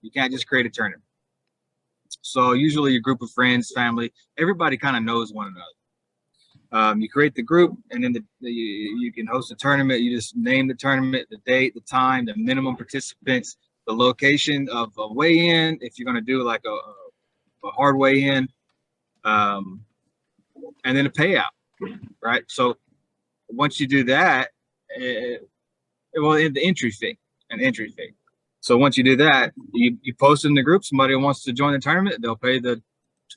You can't just create a tournament. So usually a group of friends, family, everybody kind of knows one another. You create the group, and then you can host a tournament. You just name the tournament, the date, the time, the minimum participants, the location of a weigh-in, if you're going to do like a hard weigh-in, and then a payout, right? So once you do that, well, the entry fee, an entry fee. So once you do that, you post in the group, somebody wants to join the tournament, they'll pay the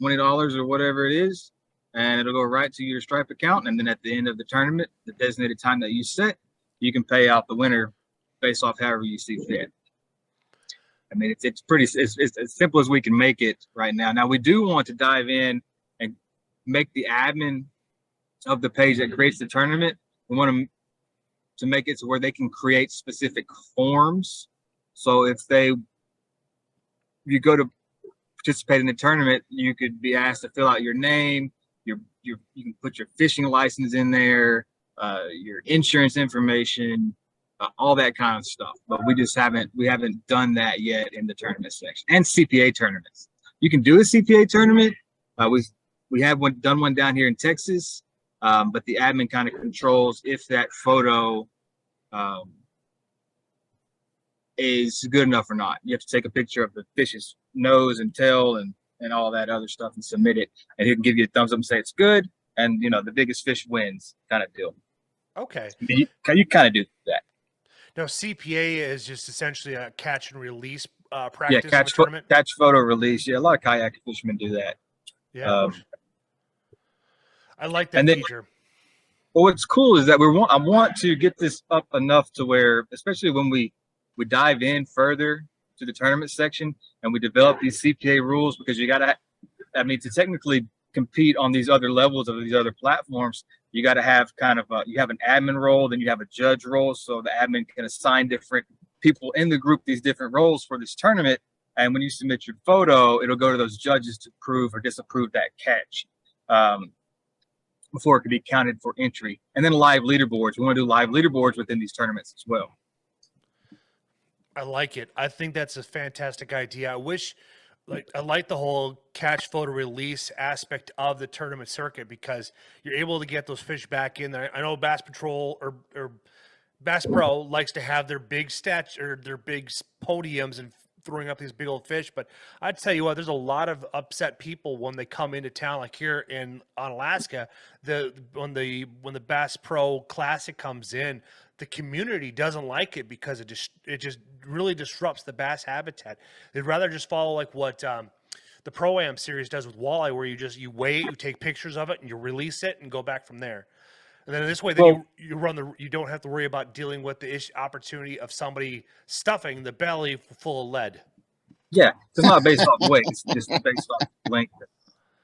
$20 or whatever it is, and it'll go right to your Stripe account. And then at the end of the tournament, the designated time that you set, you can pay out the winner based off however you see fit. I mean, it's pretty, it's as simple as we can make it right now. Now we do want to dive in and make the admin of the page that creates the tournament. We want to make it so where they can create specific forms. So if you go to participate in the tournament, you could be asked to fill out your name, you can put your fishing license in there, your insurance information, all that kind of stuff. But we haven't done that yet in the tournament section. And CPA tournaments. You can do a CPA tournament. We have done one down here in Texas, but the admin kind of controls if that photo is good enough or not. You have to take a picture of the fish's nose and tail and all that other stuff and submit it, and he can give you a thumbs up and say it's good, and the biggest fish wins kind of deal. Okay. You kind of do that. Now CPA is just essentially a catch and release practice. Yeah, catch, photo, release. Yeah, a lot of kayak fishermen do that. Yeah, I like that feature. Well, what's cool is that I want to get this up enough to where, especially when we dive in further to the tournament section and we develop these CPA rules, because to technically compete on these other levels of these other platforms, you got to have you have an admin role, then you have a judge role. So the admin can assign different people in the group these different roles for this tournament. And when you submit your photo, it'll go to those judges to approve or disapprove that catch before it can be counted for entry. And then live leaderboards. We want to do live leaderboards within these tournaments as well. I like it. I think that's a fantastic idea. I like the whole catch, photo, release aspect of the tournament circuit, because you're able to get those fish back in there. I know Bass Patrol or Bass Pro likes to have their big stats or their big podiums and throwing up these big old fish, but I tell you what, there's a lot of upset people when they come into town, like here on Alaska. When the Bass Pro Classic comes in, the community doesn't like it because it just really disrupts the bass habitat. They'd rather just follow like what the Pro-Am series does with walleye, where you wait, you take pictures of it, and you release it and go back from there. And then this way, you don't have to worry about dealing with the opportunity of somebody stuffing the belly full of lead. Yeah, it's not based off weight; it's just based off length, and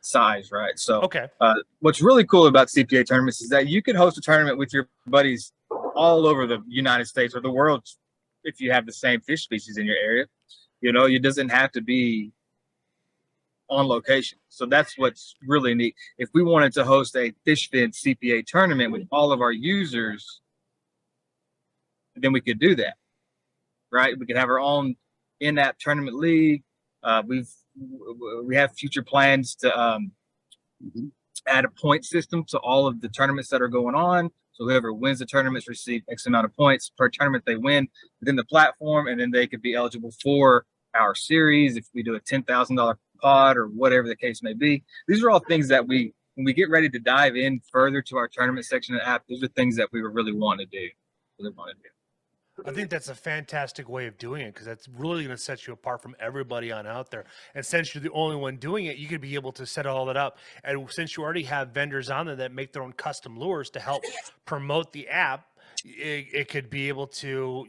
size, right? So, okay. What's really cool about CPA tournaments is that you can host a tournament with your buddies all over the United States or the world if you have the same fish species in your area. It doesn't have to be on location. So that's what's really neat. If we wanted to host a FishFin CPA tournament with all of our users, then we could do that, right? We could have our own in-app tournament league. We have future plans to add a point system to all of the tournaments that are going on. So whoever wins the tournaments receive X amount of points per tournament they win within the platform, and then they could be eligible for our series if we do a $10,000 pod or whatever the case may be. These are all things that when we get ready to dive in further to our tournament section of the app, these are things that we really want to do. I think that's a fantastic way of doing it, because that's really going to set you apart from everybody out there. And since you're the only one doing it, you could be able to set all that up. And since you already have vendors on there that make their own custom lures to help promote the app, you could be able to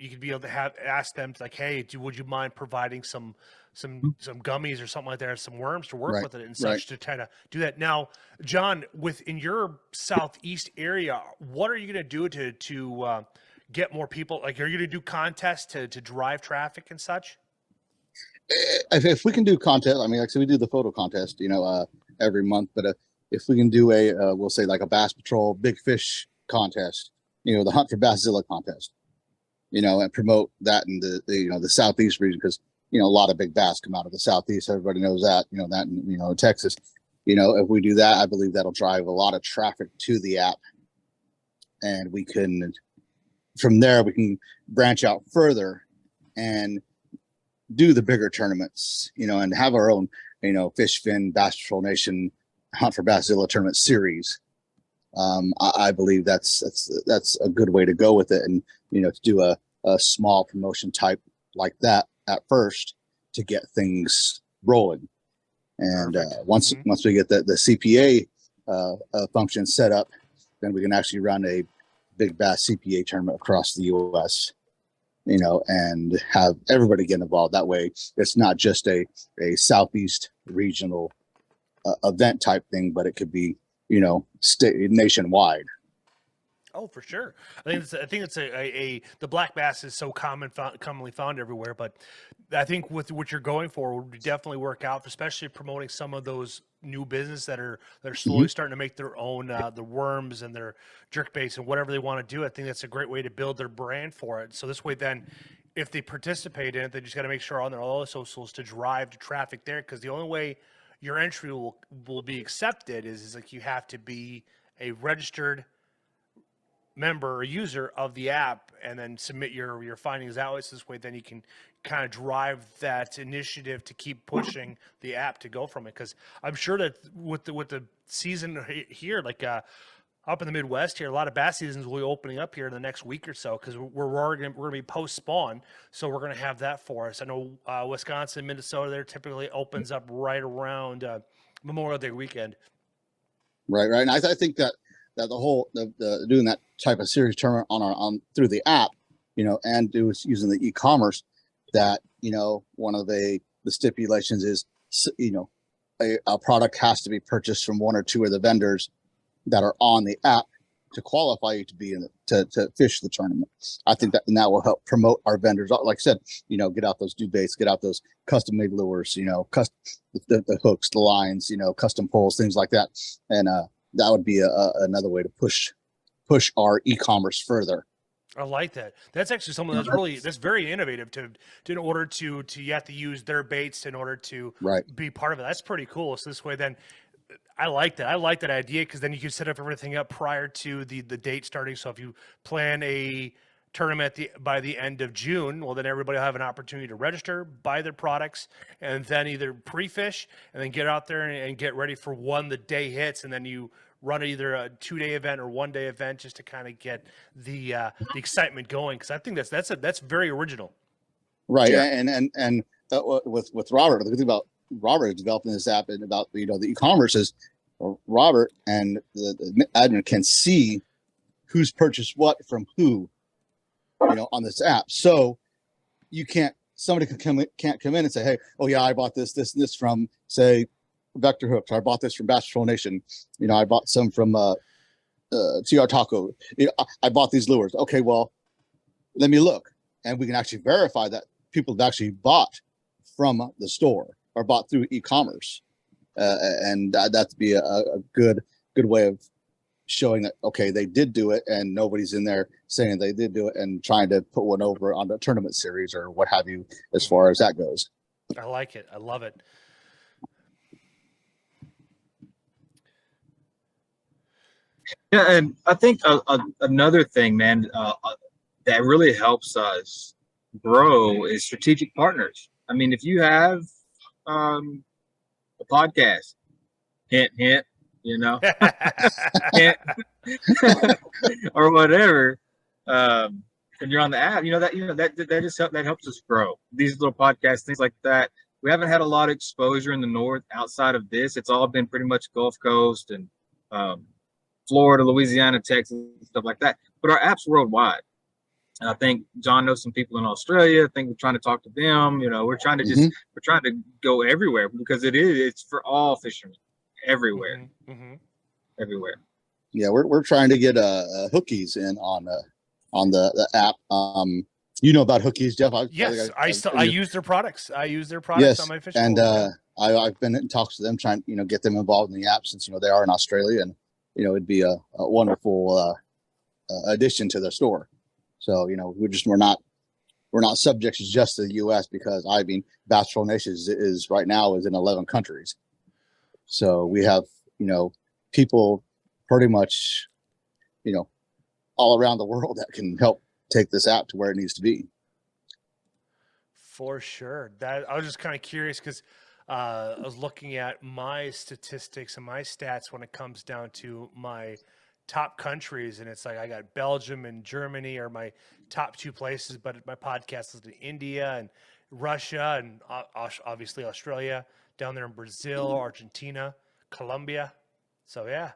ask them like, hey, would you mind providing some gummies or something like that, some worms to work with it and such to kind of do that. Now, John, in your southeast area, what are you going to do to get more people? Like, are you going to do contests to drive traffic and such? If we can do contest, I mean, like I said, we do the photo contest, every month. But if we can do we'll say like a Bass Patrol Big Fish contest, the Hunt for Basszilla contest, and promote that in the southeast region, because a lot of big bass come out of the southeast. Everybody knows that, in Texas. If we do that, I believe that'll drive a lot of traffic to the app, and from there we can branch out further and do the bigger tournaments, and have our own, FishFin, Bass Patrol Nation Hunt for Basszilla Tournament Series. I believe that's a good way to go with it, and to do a small promotion type like that at first to get things rolling. And once we get the CPA function set up, then we can actually run a big bass CPA tournament across the U.S. And have everybody get involved. That way, it's not just a Southeast regional event type thing, but it could be nationwide. Oh, for sure. I think it's the black bass is so commonly found everywhere, but I think with what you're going for would definitely work out, especially promoting some of those new business that are slowly starting to make their own the worms and their jerk baits and whatever they want to do. I think that's a great way to build their brand for it. So this way, then, if they participate in it, they just got to make sure on their all socials to drive the traffic there, because the only way your entry will be accepted is like you have to be a registered member or user of the app and then submit your findings that way. So this way, then you can kind of drive that initiative to keep pushing the app to go from it. Because I'm sure that with the season here, like up in the Midwest here, a lot of bass seasons will be opening up here in the next week or so, because we're going to be post spawn, so we're going to have that for us. I know Wisconsin, Minnesota, there typically opens up right around Memorial Day weekend. Right, and I think that the whole the doing that type of series tournament on through the app, and using the e-commerce, that one of the stipulations is a product has to be purchased from one or two of the vendors that are on the app to qualify you to be in to fish the tournament. I think that will help promote our vendors. Like I said, get out those new baits, get out those custom made lures, the hooks, the lines, custom poles, things like that, and that would be another way to push our e-commerce further. I like that. That's actually something that's very innovative in order to you have to use their baits in order to be part of it. That's pretty cool. So this way, then, I like that. I like that idea, because then you can set up everything up prior to the date starting. So if you plan a tournament by the end of June, well, then everybody will have an opportunity to register, buy their products, and then either pre-fish and then get out there and get ready for when the day hits, and then you run either a 2-day event or 1-day event just to kind of get the excitement going. Because I think that's very original. Right, yeah. and with Robert, the good thing about Robert developing this app and about the e-commerce is Robert and the admin can see who's purchased what from who, on this app. So somebody can't come in and say, hey, oh yeah, I bought this and this from, say, Vector Hooks. I bought this from Bass Patrol Nation. I bought some from TR Taco. I bought these lures. Okay, well, let me look, and we can actually verify that people have actually bought from the store or bought through e-commerce, and that'd be a good way of showing that, okay, they did do it, and nobody's in there saying they did do it and trying to put one over on the tournament series or what have you, as far as that goes. I like it. I love it. Yeah, and I think another thing, man, that really helps us grow is strategic partners. I mean, if you have a podcast, hint, hint, hint, or whatever, and you're on the app, that helps us grow. These little podcasts, things like that. We haven't had a lot of exposure in the North outside of this. It's all been pretty much Gulf Coast and Florida, Louisiana, Texas, stuff like that. But our app's worldwide. And I think John knows some people in Australia. I think we're trying to talk to them. We're trying to we're trying to go everywhere, because it's for all fishermen everywhere, everywhere. Yeah, we're trying to get hookies in on the app. About hookies, Jeff? I use their products. I use their products on my fishing. And I've been in talks with them, trying get them involved in the app, since they are in Australia, and it'd be a wonderful addition to the store. So we're not subject to just the U.S., because Bass Patrol Nation is right now in 11 countries. So we have people pretty much all around the world that can help take this app to where it needs to be. For sure. That I was just kind of curious, because I was looking at my statistics and my stats when it comes down to my top countries, and it's like I got Belgium and Germany are my top two places, but my podcast is in India and Russia and obviously Australia, down there in Brazil, Argentina, Colombia. So yeah,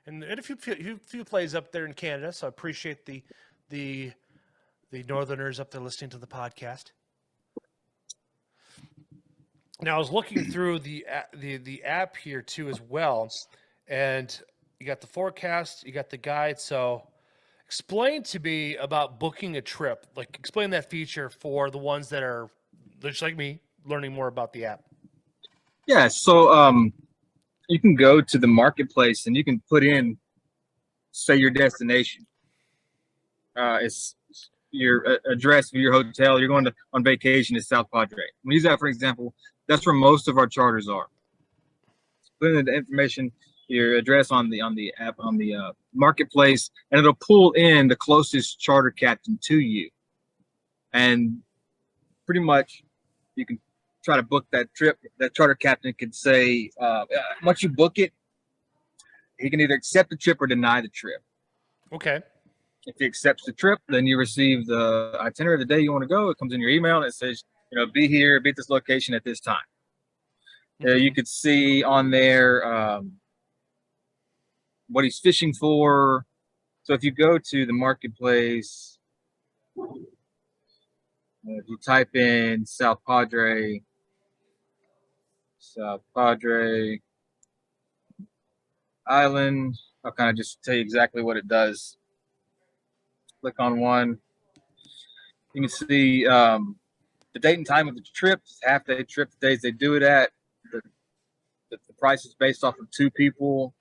and a few plays up there in Canada. So I appreciate the Northerners up there listening to the podcast. Now I was looking through the app here too as well, and you got the forecast, you got the guide. So explain to me about booking a trip. Like explain that feature for the ones that are just like me, learning more about the app. Yeah, so you can go to the marketplace and you can put in, say, your destination. It's your address of your hotel. You're going on vacation to South Padre. We use that for example. That's where most of our charters are. Put in the information, your address on the app, on the marketplace, and it'll pull in the closest charter captain to you. And pretty much you can try to book that trip. That charter captain could say, once you book it, he can either accept the trip or deny the trip. Okay. If he accepts the trip, then you receive the itinerary of the day you want to go. It comes in your email and it says, be here, be at this location at this time. You could see on there what he's fishing for. So if you go to the marketplace, if you type in South Padre Island, I'll kind of just tell you exactly what it does. Click on one. You can see the date and time of the trip, half-day trip, the days they do it at. The price is based off of 2 people.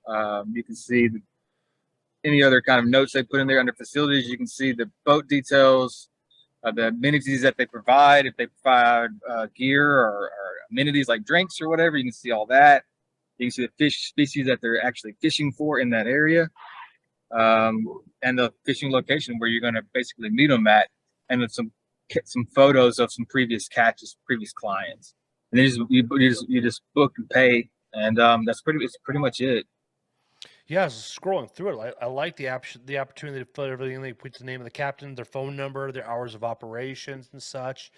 You can see any other kind of notes they put in there under facilities. You can see the boat details, the amenities that they provide. If they provide gear or amenities like drinks or whatever, you can see all that. You can see the fish species that they're actually fishing for in that area, and the fishing location where you're going to basically meet them at, and with some photos of some previous catches, previous clients. And then you just book and pay, and it's pretty much it. Yeah, I was scrolling through it. I like the opportunity to put everything. They put the name of the captain, their phone number, their hours of operations and such.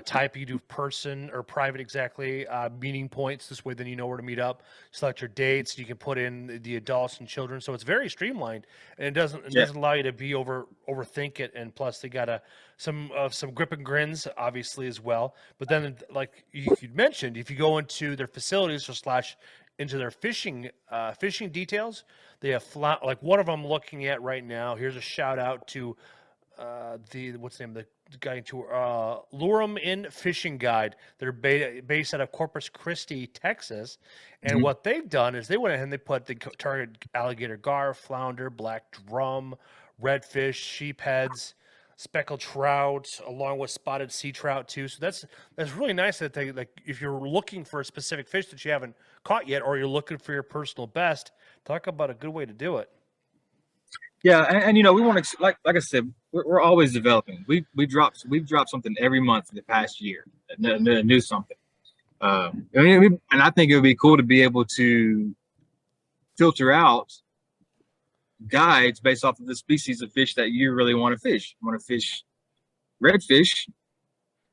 Type you do person or private exactly. Meeting points. This way, then you know where to meet up. Select your dates. You can put in the adults and children. So it's very streamlined, and it doesn't allow you to be overthink it. And plus, they got some grip and grins obviously as well. But then, like you mentioned, if you go into their facilities or into their fishing details, they have like one of them looking at right now. Here's a shout out to what's the name of the guy to Lure 'em In Fishing Guide. They're based out of Corpus Christi, Texas, and what they've done is they went ahead and they put the target alligator gar, flounder, black drum, redfish, sheepheads, speckled trout, along with spotted sea trout too. So that's really nice that they, like, if you're looking for a specific fish that you haven't caught yet, or you're looking for your personal best, talk about a good way to do it. Yeah, and we want to, like I said, we're always developing. We've dropped something every month for the past year, new something. And I think it would be cool to be able to filter out guides based off of the species of fish that you really want to fish. You want to fish redfish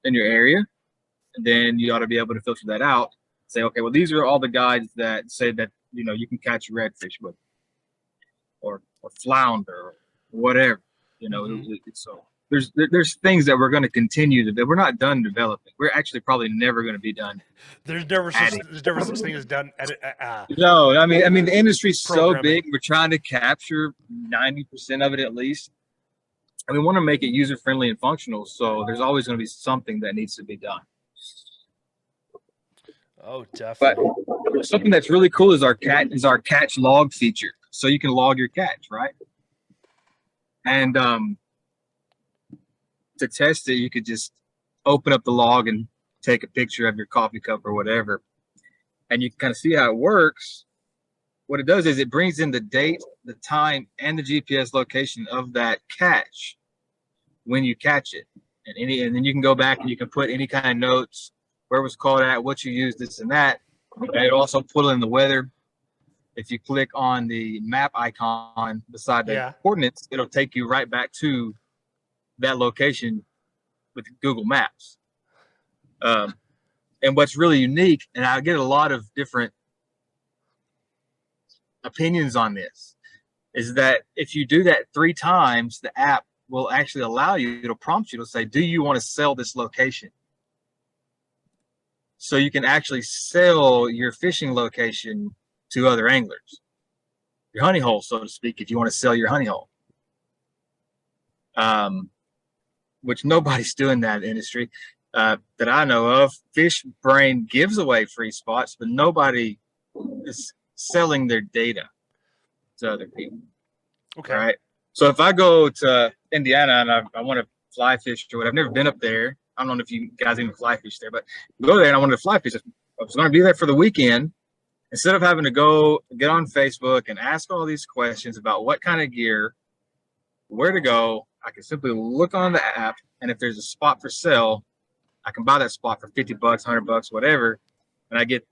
in your area, and then you ought to be able to filter that out. Say, okay, well, these are all the guides that say that you can catch redfish with, or flounder, or whatever. So there's things that we're going to continue to. We're not done developing. We're actually probably never going to be done. There's never such thing as done. No, I mean the industry's so big. We're trying to capture 90% of it at least, and we want to make it user friendly and functional. So there's always going to be something that needs to be done. Oh, definitely. But something that's really cool is our catch log feature. So you can log your catch, right? And to test it, you could just open up the log and take a picture of your coffee cup or whatever, and you can kind of see how it works. What it does is it brings in the date, the time, and the GPS location of that catch when you catch it, and then you can go back and you can put any kind of notes where it was caught at, what you used, this and that. And it also put in the weather. If you click on the map icon beside the coordinates, it'll take you right back to that location with Google Maps. And what's really unique, and I get a lot of different opinions on this, is that if you do that 3 times, the app will actually allow you, it'll prompt you to say, do you want to sell this location? So you can actually sell your fishing location to other anglers, your honey hole, so to speak, if you want to sell your honey hole. Which nobody's doing that industry that I know of. FishBrain gives away free spots, but nobody is selling their data to other people. Okay. Right. So if I go to Indiana and I want to fly fish or what, I've never been up there. I don't know if you guys even fly fish there, but go there and I wanted to fly fish. I was going to be there for the weekend. Instead of having to go get on Facebook and ask all these questions about what kind of gear, where to go, I can simply look on the app, and if there's a spot for sale, I can buy that spot for $50, $100, whatever, and I get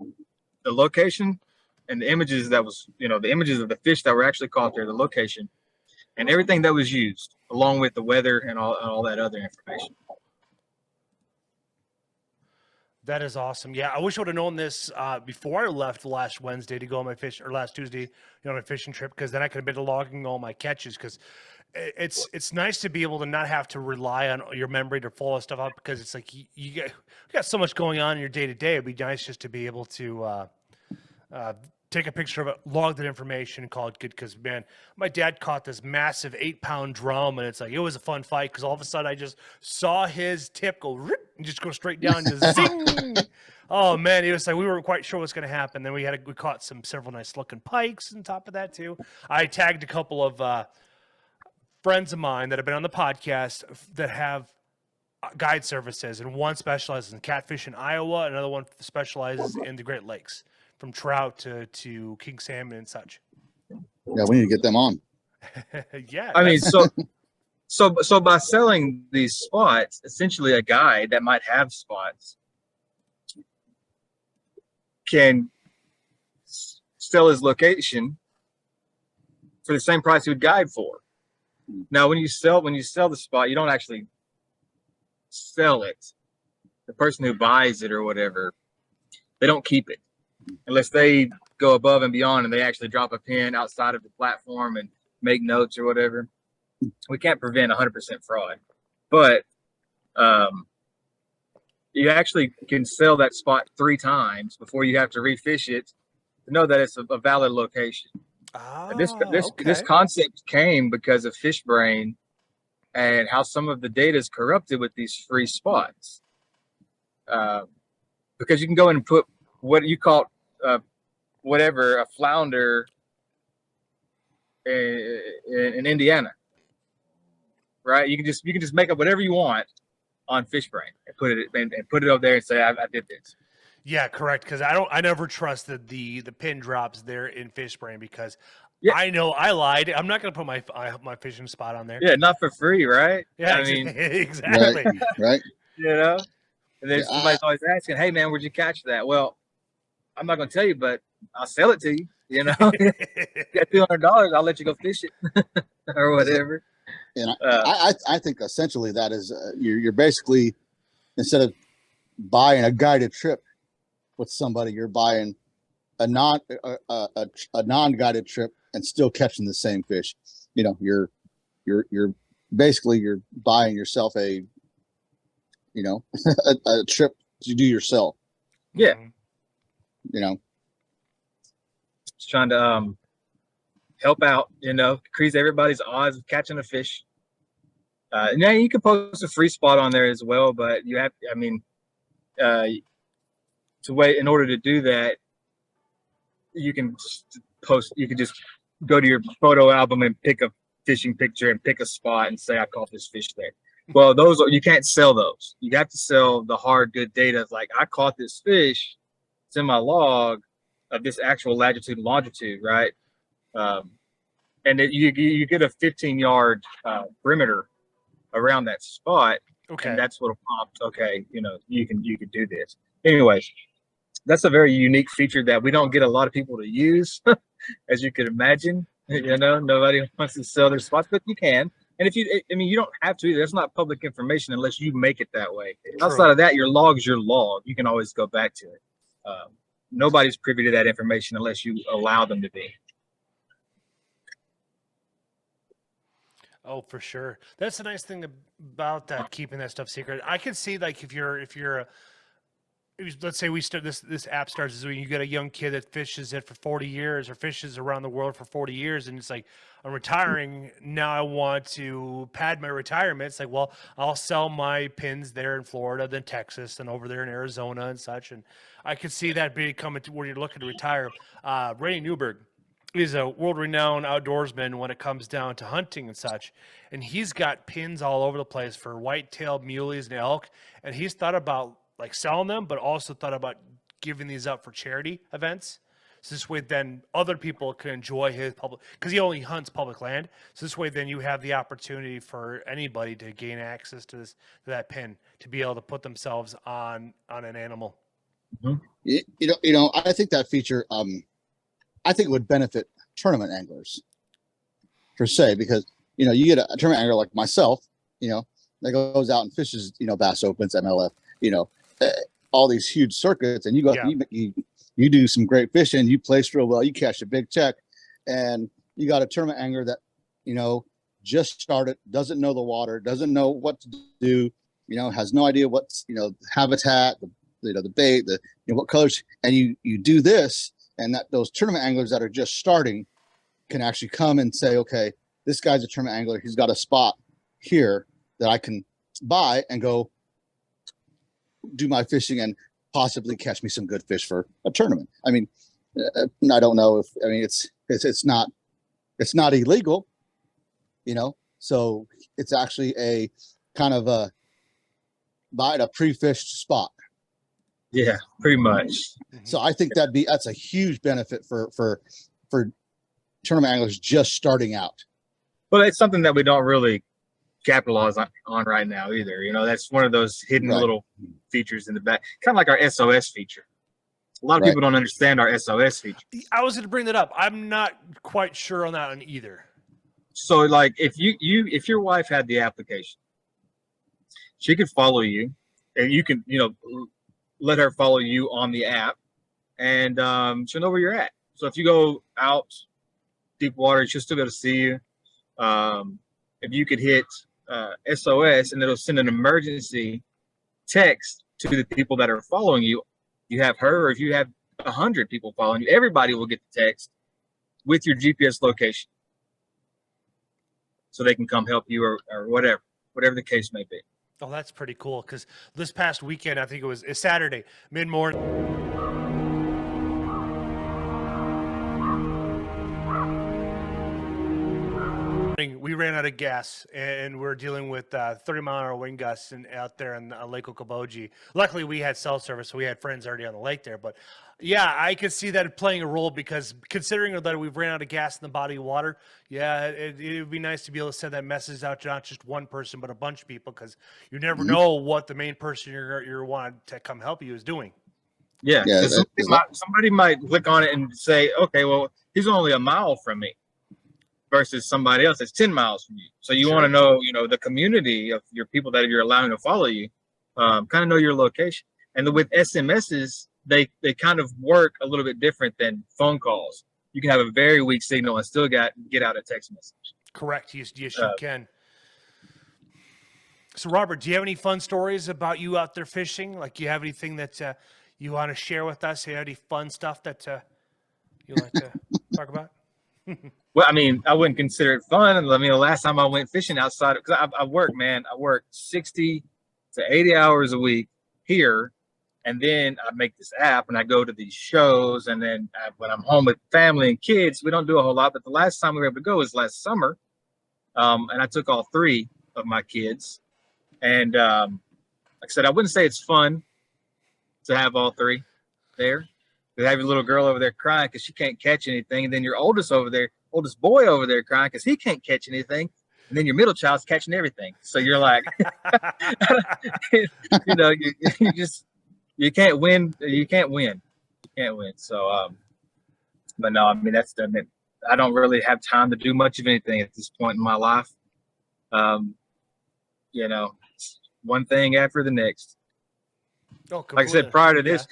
the location and the images that was, the images of the fish that were actually caught there, the location, and everything that was used, along with the weather and all that other information. That is awesome. Yeah, I wish I would have known this before I left last Wednesday to go on my last Tuesday, on my fishing trip, because then I could have been logging all my catches. Because it's nice to be able to not have to rely on your memory to follow stuff up, because it's like you got so much going on in your day to day. It'd be nice just to be able to take a picture of it, log that information, and call it good. Because, man, my dad caught this massive 8-pound drum, and it's like, it was a fun fight, because all of a sudden I just saw his tip go rip and just go straight down and just zing. Oh man, it was like we weren't quite sure what's going to happen. Then we caught several nice looking pikes on top of that too. I tagged a couple of friends of mine that have been on the podcast that have guide services, and one specializes in catfish in Iowa, another one specializes in the Great Lakes, from trout to king salmon and such. Yeah, we need to get them on. Yeah, I mean, so by selling these spots, essentially a guide that might have spots can sell his location for the same price he would guide for. Now, when you sell the spot, you don't actually sell it. The person who buys it or whatever, they don't keep it unless they go above and beyond and they actually drop a pin outside of the platform and make notes or whatever. We can't prevent 100% fraud, but you actually can sell that spot 3 times before you have to refish it to know that it's a valid location. This concept came because of FishBrain and how some of the data is corrupted with these free spots. Because you can go in and put what you call whatever, a flounder in Indiana, right? You can just make up whatever you want on FishBrain and put it up there and say I did this. Yeah, correct. Because I never trusted the pin drops there in FishBrain, because I know I lied. I'm not going to put my fishing spot on there. Yeah, not for free, right? Yeah, I mean, exactly. Right. And then somebody's always asking, "Hey, man, where'd you catch that?" Well, I'm not going to tell you, but I'll sell it to you. You got $200, I'll let you go fish it or whatever. And I think essentially that is you're basically, instead of buying a guided trip with somebody, you're buying a non-guided trip and still catching the same fish. You're basically you're buying yourself a trip to do yourself. Yeah. Just trying to help out, increase everybody's odds of catching a fish. Now you can post a free spot on there as well, but you have, to wait in order to do that, you can just go to your photo album and pick a fishing picture and pick a spot and say, I caught this fish there. Well, you can't sell those. You have to sell the hard, good data. Like, I caught this fish. It's in my log of this actual latitude and longitude, right? And you get a 15-yard perimeter around that spot. Okay. And that's what'll prompt, okay, you can do this. anyways, that's a very unique feature that we don't get a lot of people to use, as you could imagine. You know, nobody wants to sell their spots, but you can. And if you, I mean, you don't have to either. That's not public information unless you make it that way. True. Outside of that, your log's your log. You can always go back to it. Nobody's privy to that information unless you allow them to be. Oh, for sure. That's the nice thing about that, keeping that stuff secret. I can see, like, let's say we start this app starts this week, you get a young kid that fishes it for 40 years or fishes around the world for 40 years, and it's like, I'm retiring now, I want to pad my retirement. It's like, well, I'll sell my pins there in Florida, then Texas, and over there in Arizona and such. And I could see that becoming to where you're looking to retire. Ray Newberg is a world-renowned outdoorsman when it comes down to hunting and such, and he's got pins all over the place for white-tailed muleys and elk, and he's thought about like selling them, but also thought about giving these up for charity events. So this way, then other people can enjoy his public, because he only hunts public land. So this way, then you have the opportunity for anybody to gain access to that pin, to be able to put themselves on an animal. I think that feature, I think it would benefit tournament anglers per se, because, you get a tournament angler like myself, that goes out and fishes, Bass Opens, MLF, all these huge circuits, and you go, you do some great fishing, you place real well, you catch a big check, and you got a tournament angler that, just started, doesn't know the water, doesn't know what to do, has no idea what's, habitat, the bait, what colors, and you do this, and that those tournament anglers that are just starting can actually come and say, okay, this guy's a tournament angler, he's got a spot here that I can buy and go do my fishing and possibly catch me some good fish for a tournament. I mean, I don't know if, it's not illegal, so it's actually a kind of a buy at a pre-fished spot. Yeah, pretty much. So I think that's a huge benefit for tournament anglers just starting out. Well, it's something that we don't really capitalize on right now either. That's one of those hidden little features in the back, kind of like our SOS feature. A lot of people don't understand our SOS feature. I was going to bring that up. I'm not quite sure on that one either. So, like, if your wife had the application, she could follow you, and you can, let her follow you on the app, and she'll know where you're at. So if you go out deep water, she'll still be able to see you. If you could hit SOS, and it'll send an emergency text to the people that are following you. You have her, or if you have 100 people following you, everybody will get the text with your GPS location, so they can come help you, or whatever the case may be. Oh, that's pretty cool, because this past weekend, I think it's Saturday, mid-morning. We ran out of gas, and we're dealing with 30-mile-an-hour wind gusts out there in Lake Okoboji. Luckily, we had cell service, so we had friends already on the lake there. But yeah, I could see that playing a role, because considering that we've ran out of gas in the body of water, yeah, it would be nice to be able to send that message out to not just one person, but a bunch of people, because you never know what the main person you're wanting to come help you is doing. Yeah, somebody might click on it and say, okay, well, he's only a mile from me, versus somebody else that's 10 miles from you. So you want to know, the community of your people that you're allowing to follow you, kind of know your location. And with SMSs, they kind of work a little bit different than phone calls. You can have a very weak signal and still get out a text message. Correct. Yes, you can. So, Robert, do you have any fun stories about you out there fishing? Like, do you have anything that you want to share with us? Do you have any fun stuff that you like to talk about? Well, I wouldn't consider it fun. The last time I went fishing outside, because I work 60 to 80 hours a week here. And then I make this app and I go to these shows. And then when I'm home with family and kids, we don't do a whole lot. But the last time we were able to go was last summer. And I took all 3 of my kids. And like I said, I wouldn't say it's fun to have all 3 there. You have your little girl over there crying because she can't catch anything. And then your oldest boy over there crying because he can't catch anything. And then your middle child's catching everything. So you're like, you just, you can't win. You can't win. You can't win. So, but no, I mean, I don't really have time to do much of anything at this point in my life. You know, one thing after the next. Oh, Like I said, prior to this,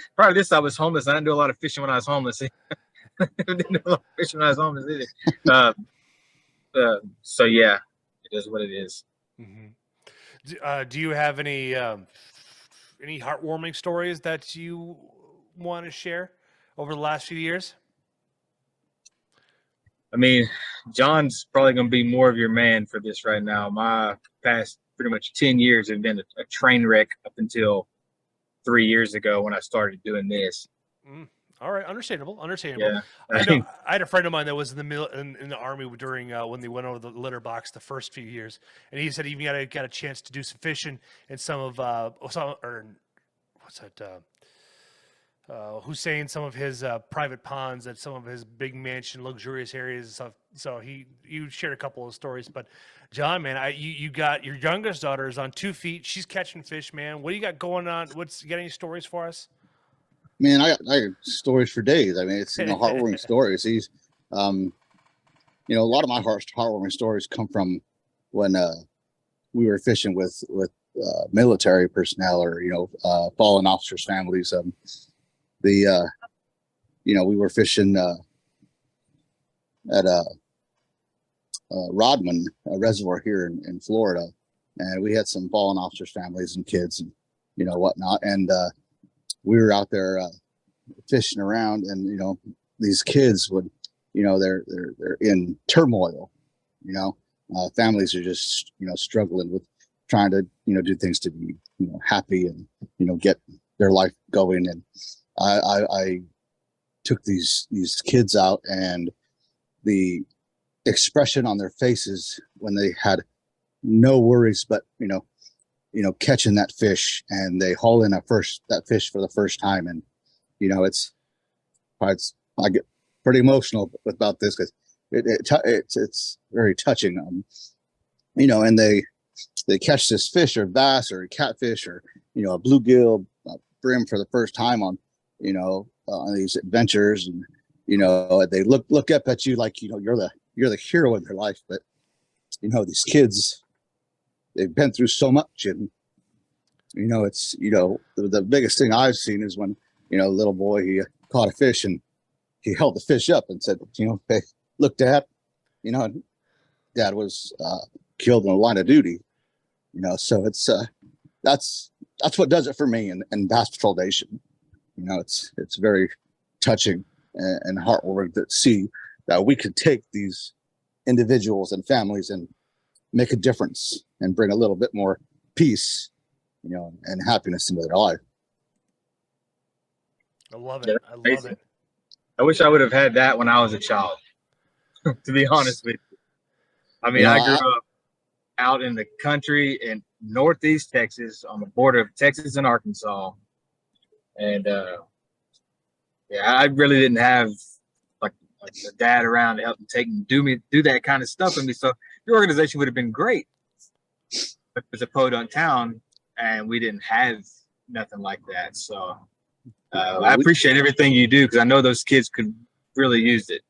I was homeless. I didn't do a lot of fishing when I was homeless. Didn't do a lot of fishing when I was homeless either. So yeah, it is what it is. Mm-hmm. Do you have any heartwarming stories that you want to share over the last few years? I mean, John's probably going to be more of your man for this right now. My past pretty much 10 years have been a train wreck up until 3 years ago when I started doing this. All right, understandable. Yeah. I know. I had a friend of mine that was in the army during when they went over the litter box the first few years, and he said he even got a chance to do some fishing in some of what's that? Hussein, some of his private ponds at some of his big mansion, luxurious areas and stuff. So you shared a couple of stories. But John, man, you got your youngest daughter is on 2 feet. She's catching fish, man. What do you got going on? You got any stories for us? Man, I got stories for days. I mean, it's heartwarming stories. He's, a lot of my heartwarming stories come from when we were fishing with military personnel or fallen officers' families. We were fishing at Rodman Reservoir here in Florida, and we had some fallen officers' families and kids and whatnot, and we were out there fishing around, and these kids would, they're in turmoil. Families are just struggling with trying to do things to be happy and get their life going. And I took these kids out, and the expression on their faces when they had no worries but catching that fish, and they haul in that fish for the first time, and I get pretty emotional about this because it's very touching. And they catch this fish or bass or a catfish or a bluegill brim for the first time on these adventures, and they look up at you like you're the hero of their life, but these kids, they've been through so much, and it's the biggest thing I've seen is when a little boy, he caught a fish and he held the fish up and said, hey, look, Dad, Dad was killed in the line of duty. So it's that's what does it for me and Bass Patrol Nation. It's very touching and heartwarming to see that we could take these individuals and families and make a difference and bring a little bit more peace, and happiness into their life. I love it. I love it. I wish I would have had that when I was a child, to be honest with you. I mean, I grew up out in the country in Northeast Texas on the border of Texas and Arkansas. And I really didn't have like a dad around to help me do that kind of stuff with me. So your organization would have been great. But it's a podunk town, and we didn't have nothing like that. So I appreciate everything you do because I know those kids could really use it.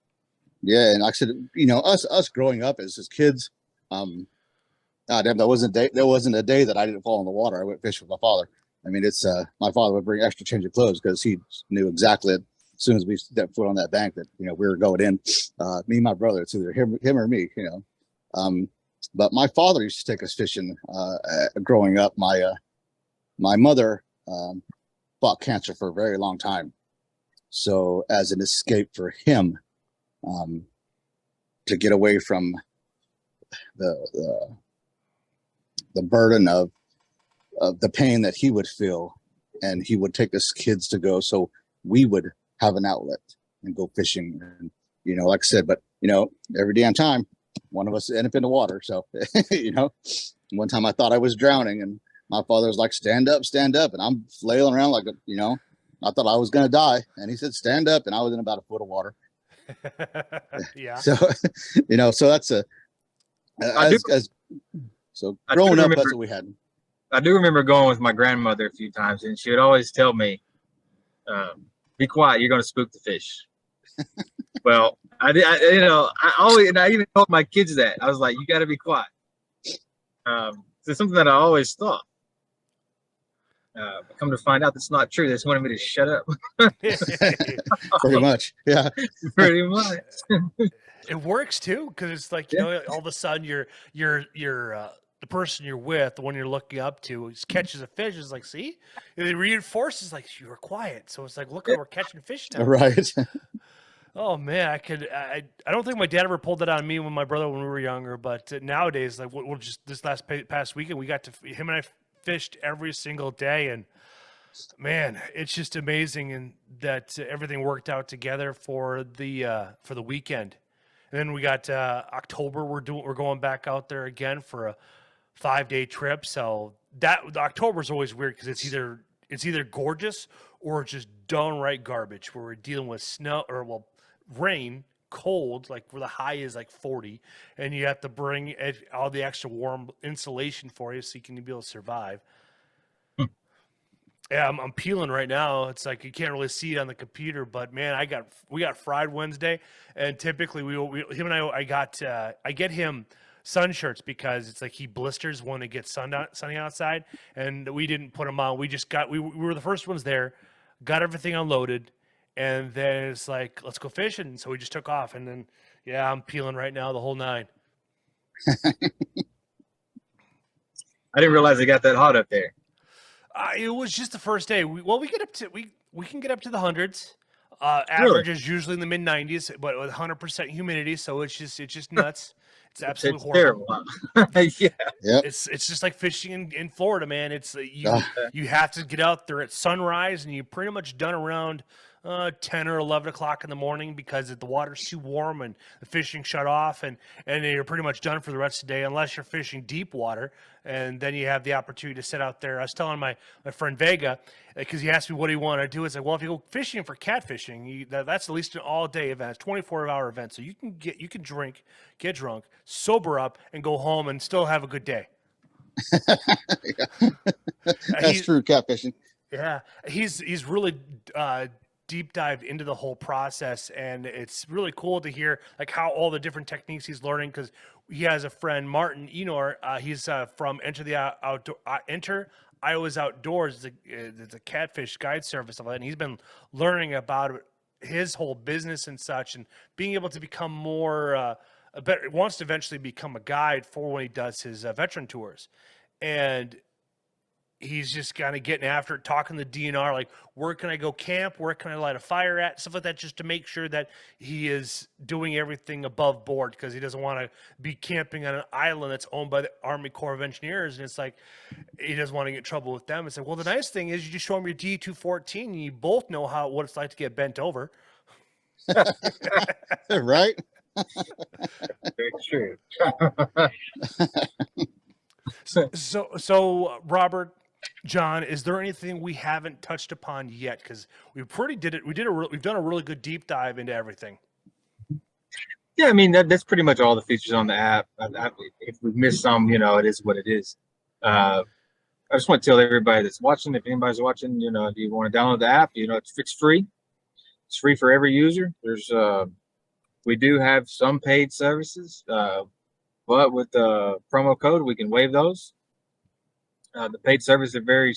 Yeah, and like I said, us growing up as kids, there wasn't a day that I didn't fall in the water. I went fishing with my father. I mean, it's my father would bring extra change of clothes because he knew exactly as soon as we stepped foot on that bank that we were going in. Me and my brother, it's either him or me. But my father used to take us fishing growing up. My mother fought cancer for a very long time, so as an escape for him, to get away from the burden of the pain that he would feel, and he would take us kids to go so we would have an outlet and go fishing. And like I said, but every damn time one of us ended up in the water. So one time I thought I was drowning, and my father was like, stand up, and I'm flailing around like I thought I was gonna die, and he said stand up, and I was in about a foot of water. Yeah. So so that's so growing up, that's what we had. I do remember going with my grandmother a few times, and she would always tell me, "Be quiet, you're going to spook the fish." Well, I always, and I even told my kids that. I was like, "You got to be quiet." It's something that I always thought. But come to find out, that's not true. They just wanted me to shut up. Pretty much. Yeah. Pretty much. It works too, because it's like, you know, all of a sudden you're the person you're with, the one you're looking up to, catches a fish. Is like, see, and it reinforces like you were quiet. So it's like, look, we're catching fish now. Right. Oh man, I don't think my dad ever pulled that on me when we were younger, but nowadays, like we'll just this past weekend, we got to him and I fished every single day, and man, it's just amazing, and that everything worked out together for the weekend. And then we got October. We're going back out there again for a 5-day trip. So October is always weird because it's either gorgeous or just downright garbage. Where we're dealing with snow or rain, cold, like where the high is like 40, and you have to bring all the extra warm insulation for you so you can be able to survive. Yeah, I'm peeling right now. It's like you can't really see it on the computer, but man, we got fried Wednesday, and typically him and I get him sun shirts because it's like he blisters when it gets sunny outside, and we didn't put them on. We just we were the first ones there, got everything unloaded, and then it's like, let's go fishing. So we just took off, and then yeah, I'm peeling right now the whole 9. I didn't realize it got that hot up there. It was just the first day. We get up to we can get up to the hundreds. Average is usually in the mid 90s, but with 100% humidity, so it's just nuts. It's absolutely horrible. Terrible. Yeah. Yep. It's just like fishing in Florida, man. It's you have to get out there at sunrise, and you're pretty much done around 10 or 11 o'clock in the morning because the water's too warm and the fishing shut off, and you're pretty much done for the rest of the day unless you're fishing deep water, and then you have the opportunity to sit out there. I was telling my friend Vega, because he asked me what he wanted to do. It's like, well, if you go fishing for catfishing, that's at least an all-day event, 24-hour event, so you can drink, get drunk, sober up, and go home and still have a good day. That's true catfishing. Yeah, he's really deep dived into the whole process, and it's really cool to hear like how all the different techniques he's learning, because he has a friend, Martin Enor. He's from Enter Iowa's Outdoors. It's a catfish guide service, and he's been learning about his whole business and such, and being able to become more wants to eventually become a guide for when he does his veteran tours. And he's just kind of getting after it, talking to the DNR, like, where can I go camp? Where can I light a fire at? Stuff like that, just to make sure that he is doing everything above board, because he doesn't want to be camping on an island that's owned by the Army Corps of Engineers. And it's like, he doesn't want to get in trouble with them. It's like, well, the nice thing is you just show him your D214 and you both know what it's like to get bent over. Right? Very true. So Robert, John, is there anything we haven't touched upon yet? Because we did it. We've done a really good deep dive into everything. Yeah, I mean that's pretty much all the features on the app. If we missed some, it is what it is. I just want to tell everybody that's watching, if anybody's watching, do you want to download the app? It's free. It's free for every user. We do have some paid services, but with the promo code, we can waive those. The paid service are very,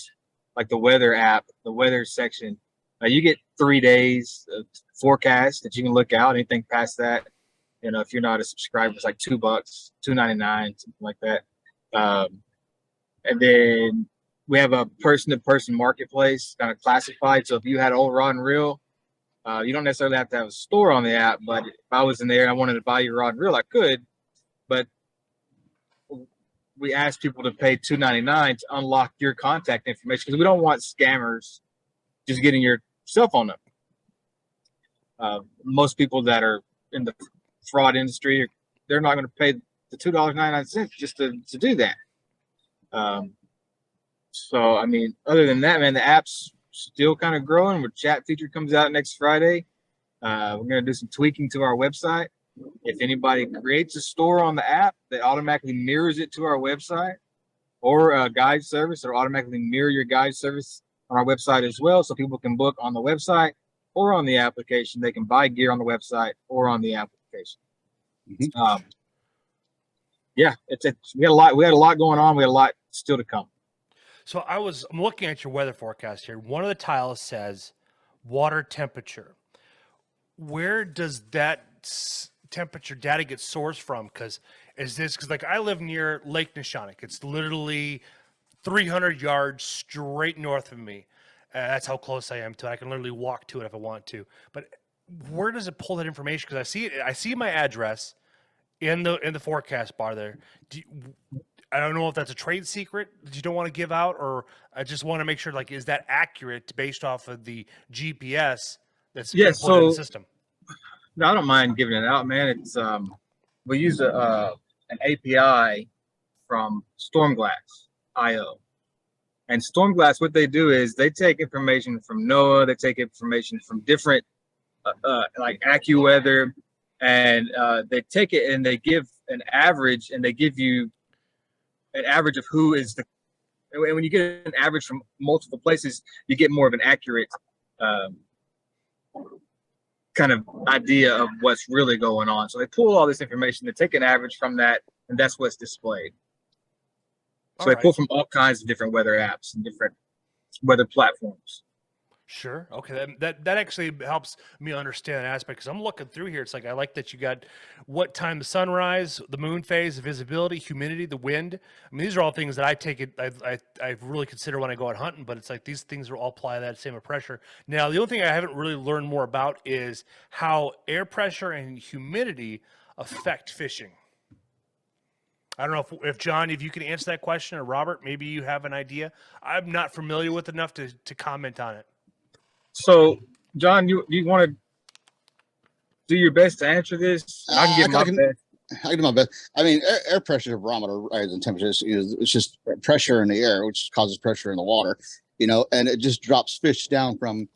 like the weather app, the weather section. You get 3 days of forecast that you can look out. Anything past that, if you're not a subscriber, it's like $2, $2.99, something like that. And then we have a person-to-person marketplace, kind of classified. So if you had an old rod and reel, you don't necessarily have to have a store on the app. But if I was in there and I wanted to buy your rod and reel, I could. But we ask people to pay $2.99 to unlock your contact information, because we don't want scammers just getting your cell phone number. Most people that are in the fraud industry, they're not going to pay the $2.99 just to do that. So, I mean, other than that, man, the app's still kind of growing. Our chat feature comes out next Friday. We're going to do some tweaking to our website. If anybody creates a store on the app that automatically mirrors it to our website, or a guide service, or automatically mirror your guide service on our website as well. So people can book on the website or on the application. They can buy gear on the website or on the application. Yeah, we had a lot going on. We had a lot still to come. So I'm looking at your weather forecast here. One of the tiles says water temperature. Where does that temperature data get sourced from? Because like I live near Lake Neshonoc. It's literally 300 yards straight north of me. That's how close I am to it. I can literally walk to it if I want to. But where does it pull that information? Because I see my address in the forecast bar there. I don't know if that's a trade secret that you don't want to give out, or I just want to make sure, like, is that accurate based off of the GPS that's put in the system? No, I don't mind giving it out, man. It's we use an API from Stormglass.io, and Stormglass, what they do is they take information from NOAA, they take information from different like AccuWeather, and they take it and they give an average, and they give you an average of who is the. And when you get an average from multiple places, you get more of an accurate kind of idea of what's really going on. So they pull all this information, they take an average from that, and that's what's displayed. So they pull from all kinds of different weather apps and different weather platforms. Sure. Okay. That actually helps me understand that aspect, because I'm looking through here. It's like, I like that you got what time the sunrise, the moon phase, the visibility, humidity, the wind. I mean, these are all things that I really consider when I go out hunting, but it's like these things are all apply that same pressure. Now, the only thing I haven't really learned more about is how air pressure and humidity affect fishing. I don't know if John, if you can answer that question, or Robert, maybe you have an idea. I'm not familiar with enough to comment on it. So, John, you want to do your best to answer this? I can give my best. I can do my best. I mean, air pressure is a barometer rather than temperature. It's just pressure in the air, which causes pressure in the water, and it just drops fish down from,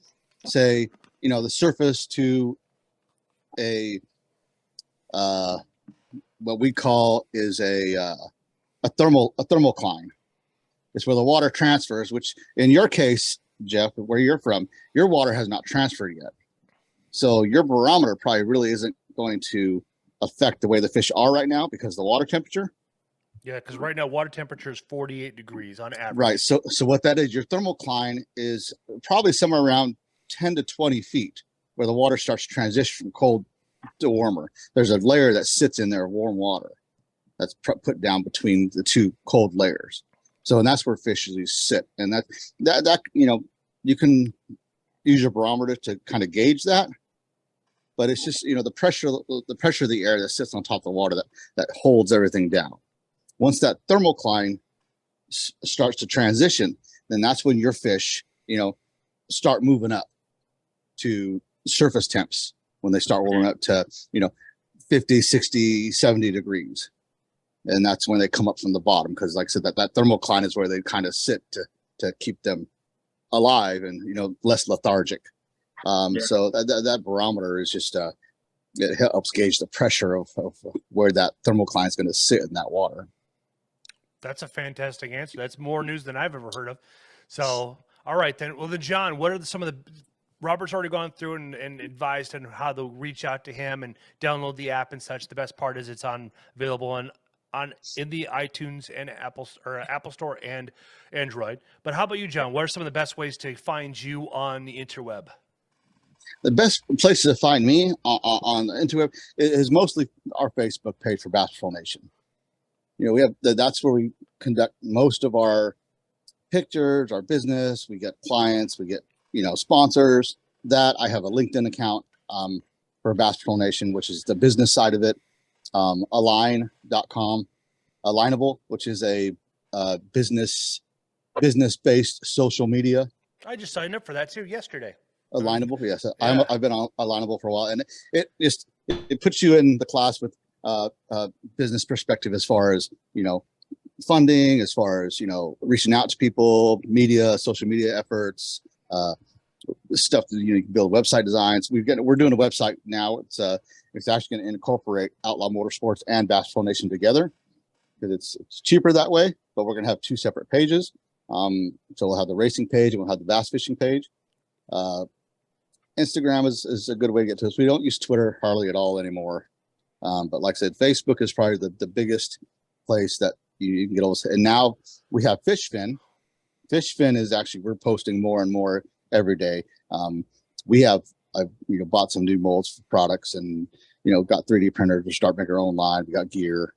say, the surface to a what we call is a thermocline. It's where the water transfers, which in your case, Jeff, where you're from, your water has not transferred yet. So your barometer probably really isn't going to affect the way the fish are right now because of the water temperature. Yeah, because right now water temperature is 48 degrees on average. Right. So what that is, your thermocline is probably somewhere around 10 to 20 feet where the water starts to transition from cold to warmer. There's a layer that sits in there of warm water that's put down between the two cold layers. So, and that's where fish usually sit. And that you can use your barometer to kind of gauge that. But it's just, the pressure of the air that sits on top of the water that holds everything down. Once that thermocline starts to transition, then that's when your fish, start moving up to surface temps, when they start warming up to, 50, 60, 70 degrees. And that's when they come up from the bottom, because like I said, that thermocline is where they kind of sit to keep them alive and, less lethargic. So that barometer is just, it helps gauge the pressure of where that thermocline is going to sit in that water. That's a fantastic answer. That's more news than I've ever heard of. So, all right then. Well, then, John, what are some of the Robert's already gone through and advised on how to reach out to him and download the app and such. The best part is it's available in the iTunes and Apple Store and Android. But how about you, John? What are some of the best ways to find you on the interweb? The best places to find me on the interweb is mostly our Facebook page for Bass Pro Nation. We have that's where we conduct most of our pictures, our business. We get clients, we get sponsors. That I have a LinkedIn account for Bass Pro Nation, which is the business side of it. Align.com, Alignable, which is a business-based social media. I just signed up for that too yesterday. Alignable, yes. Yeah. I've been on Alignable for a while, and it puts you in the class with business perspective as far as funding, as far as reaching out to people, media, social media efforts, stuff that you can build website designs. We're doing a website now. It's actually going to incorporate Outlaw Motorsports and Bass Pro Nation together. because it's cheaper that way. But we're gonna have 2 separate pages. So we'll have the racing page and we'll have the bass fishing page. Instagram is a good way to get to us. We don't use Twitter hardly at all anymore. But like I said, Facebook is probably the biggest place that you can get all this. And now we have FishFin. FishFin is actually, we're posting more and more every day. I've bought some new molds for products, and got 3D printers to start making our own line. We got gear,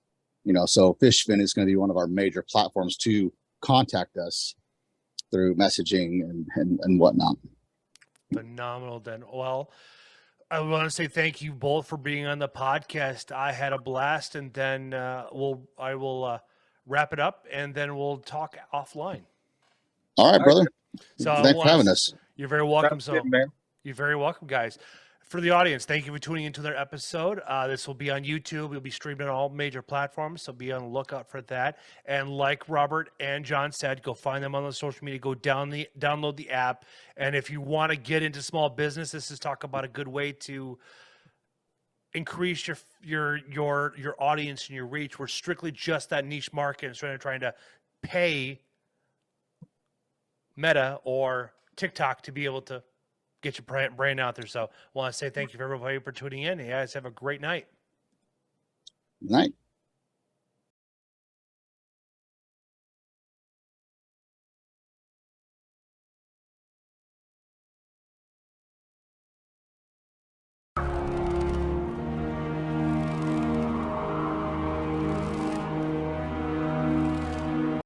so FishFin is going to be one of our major platforms to contact us through messaging and whatnot. Phenomenal, then. Well, I want to say thank you both for being on the podcast. I had a blast, and then I will wrap it up, and then we'll talk offline. All right, brother. So Thanks for having us. You're very welcome. Sounds good, man. You're very welcome, guys. For the audience, thank you for tuning into their episode. This will be on YouTube. We'll be streaming on all major platforms, so be on the lookout for that. And like Robert and John said, go find them on the social media. Go download the app. And if you want to get into small business, this is talk about a good way to increase your audience and your reach. We're strictly just that niche market instead of trying to pay Meta or TikTok to be able to get your brand out there. So I want to say thank you for everybody for tuning in. You guys have a great night. Good night.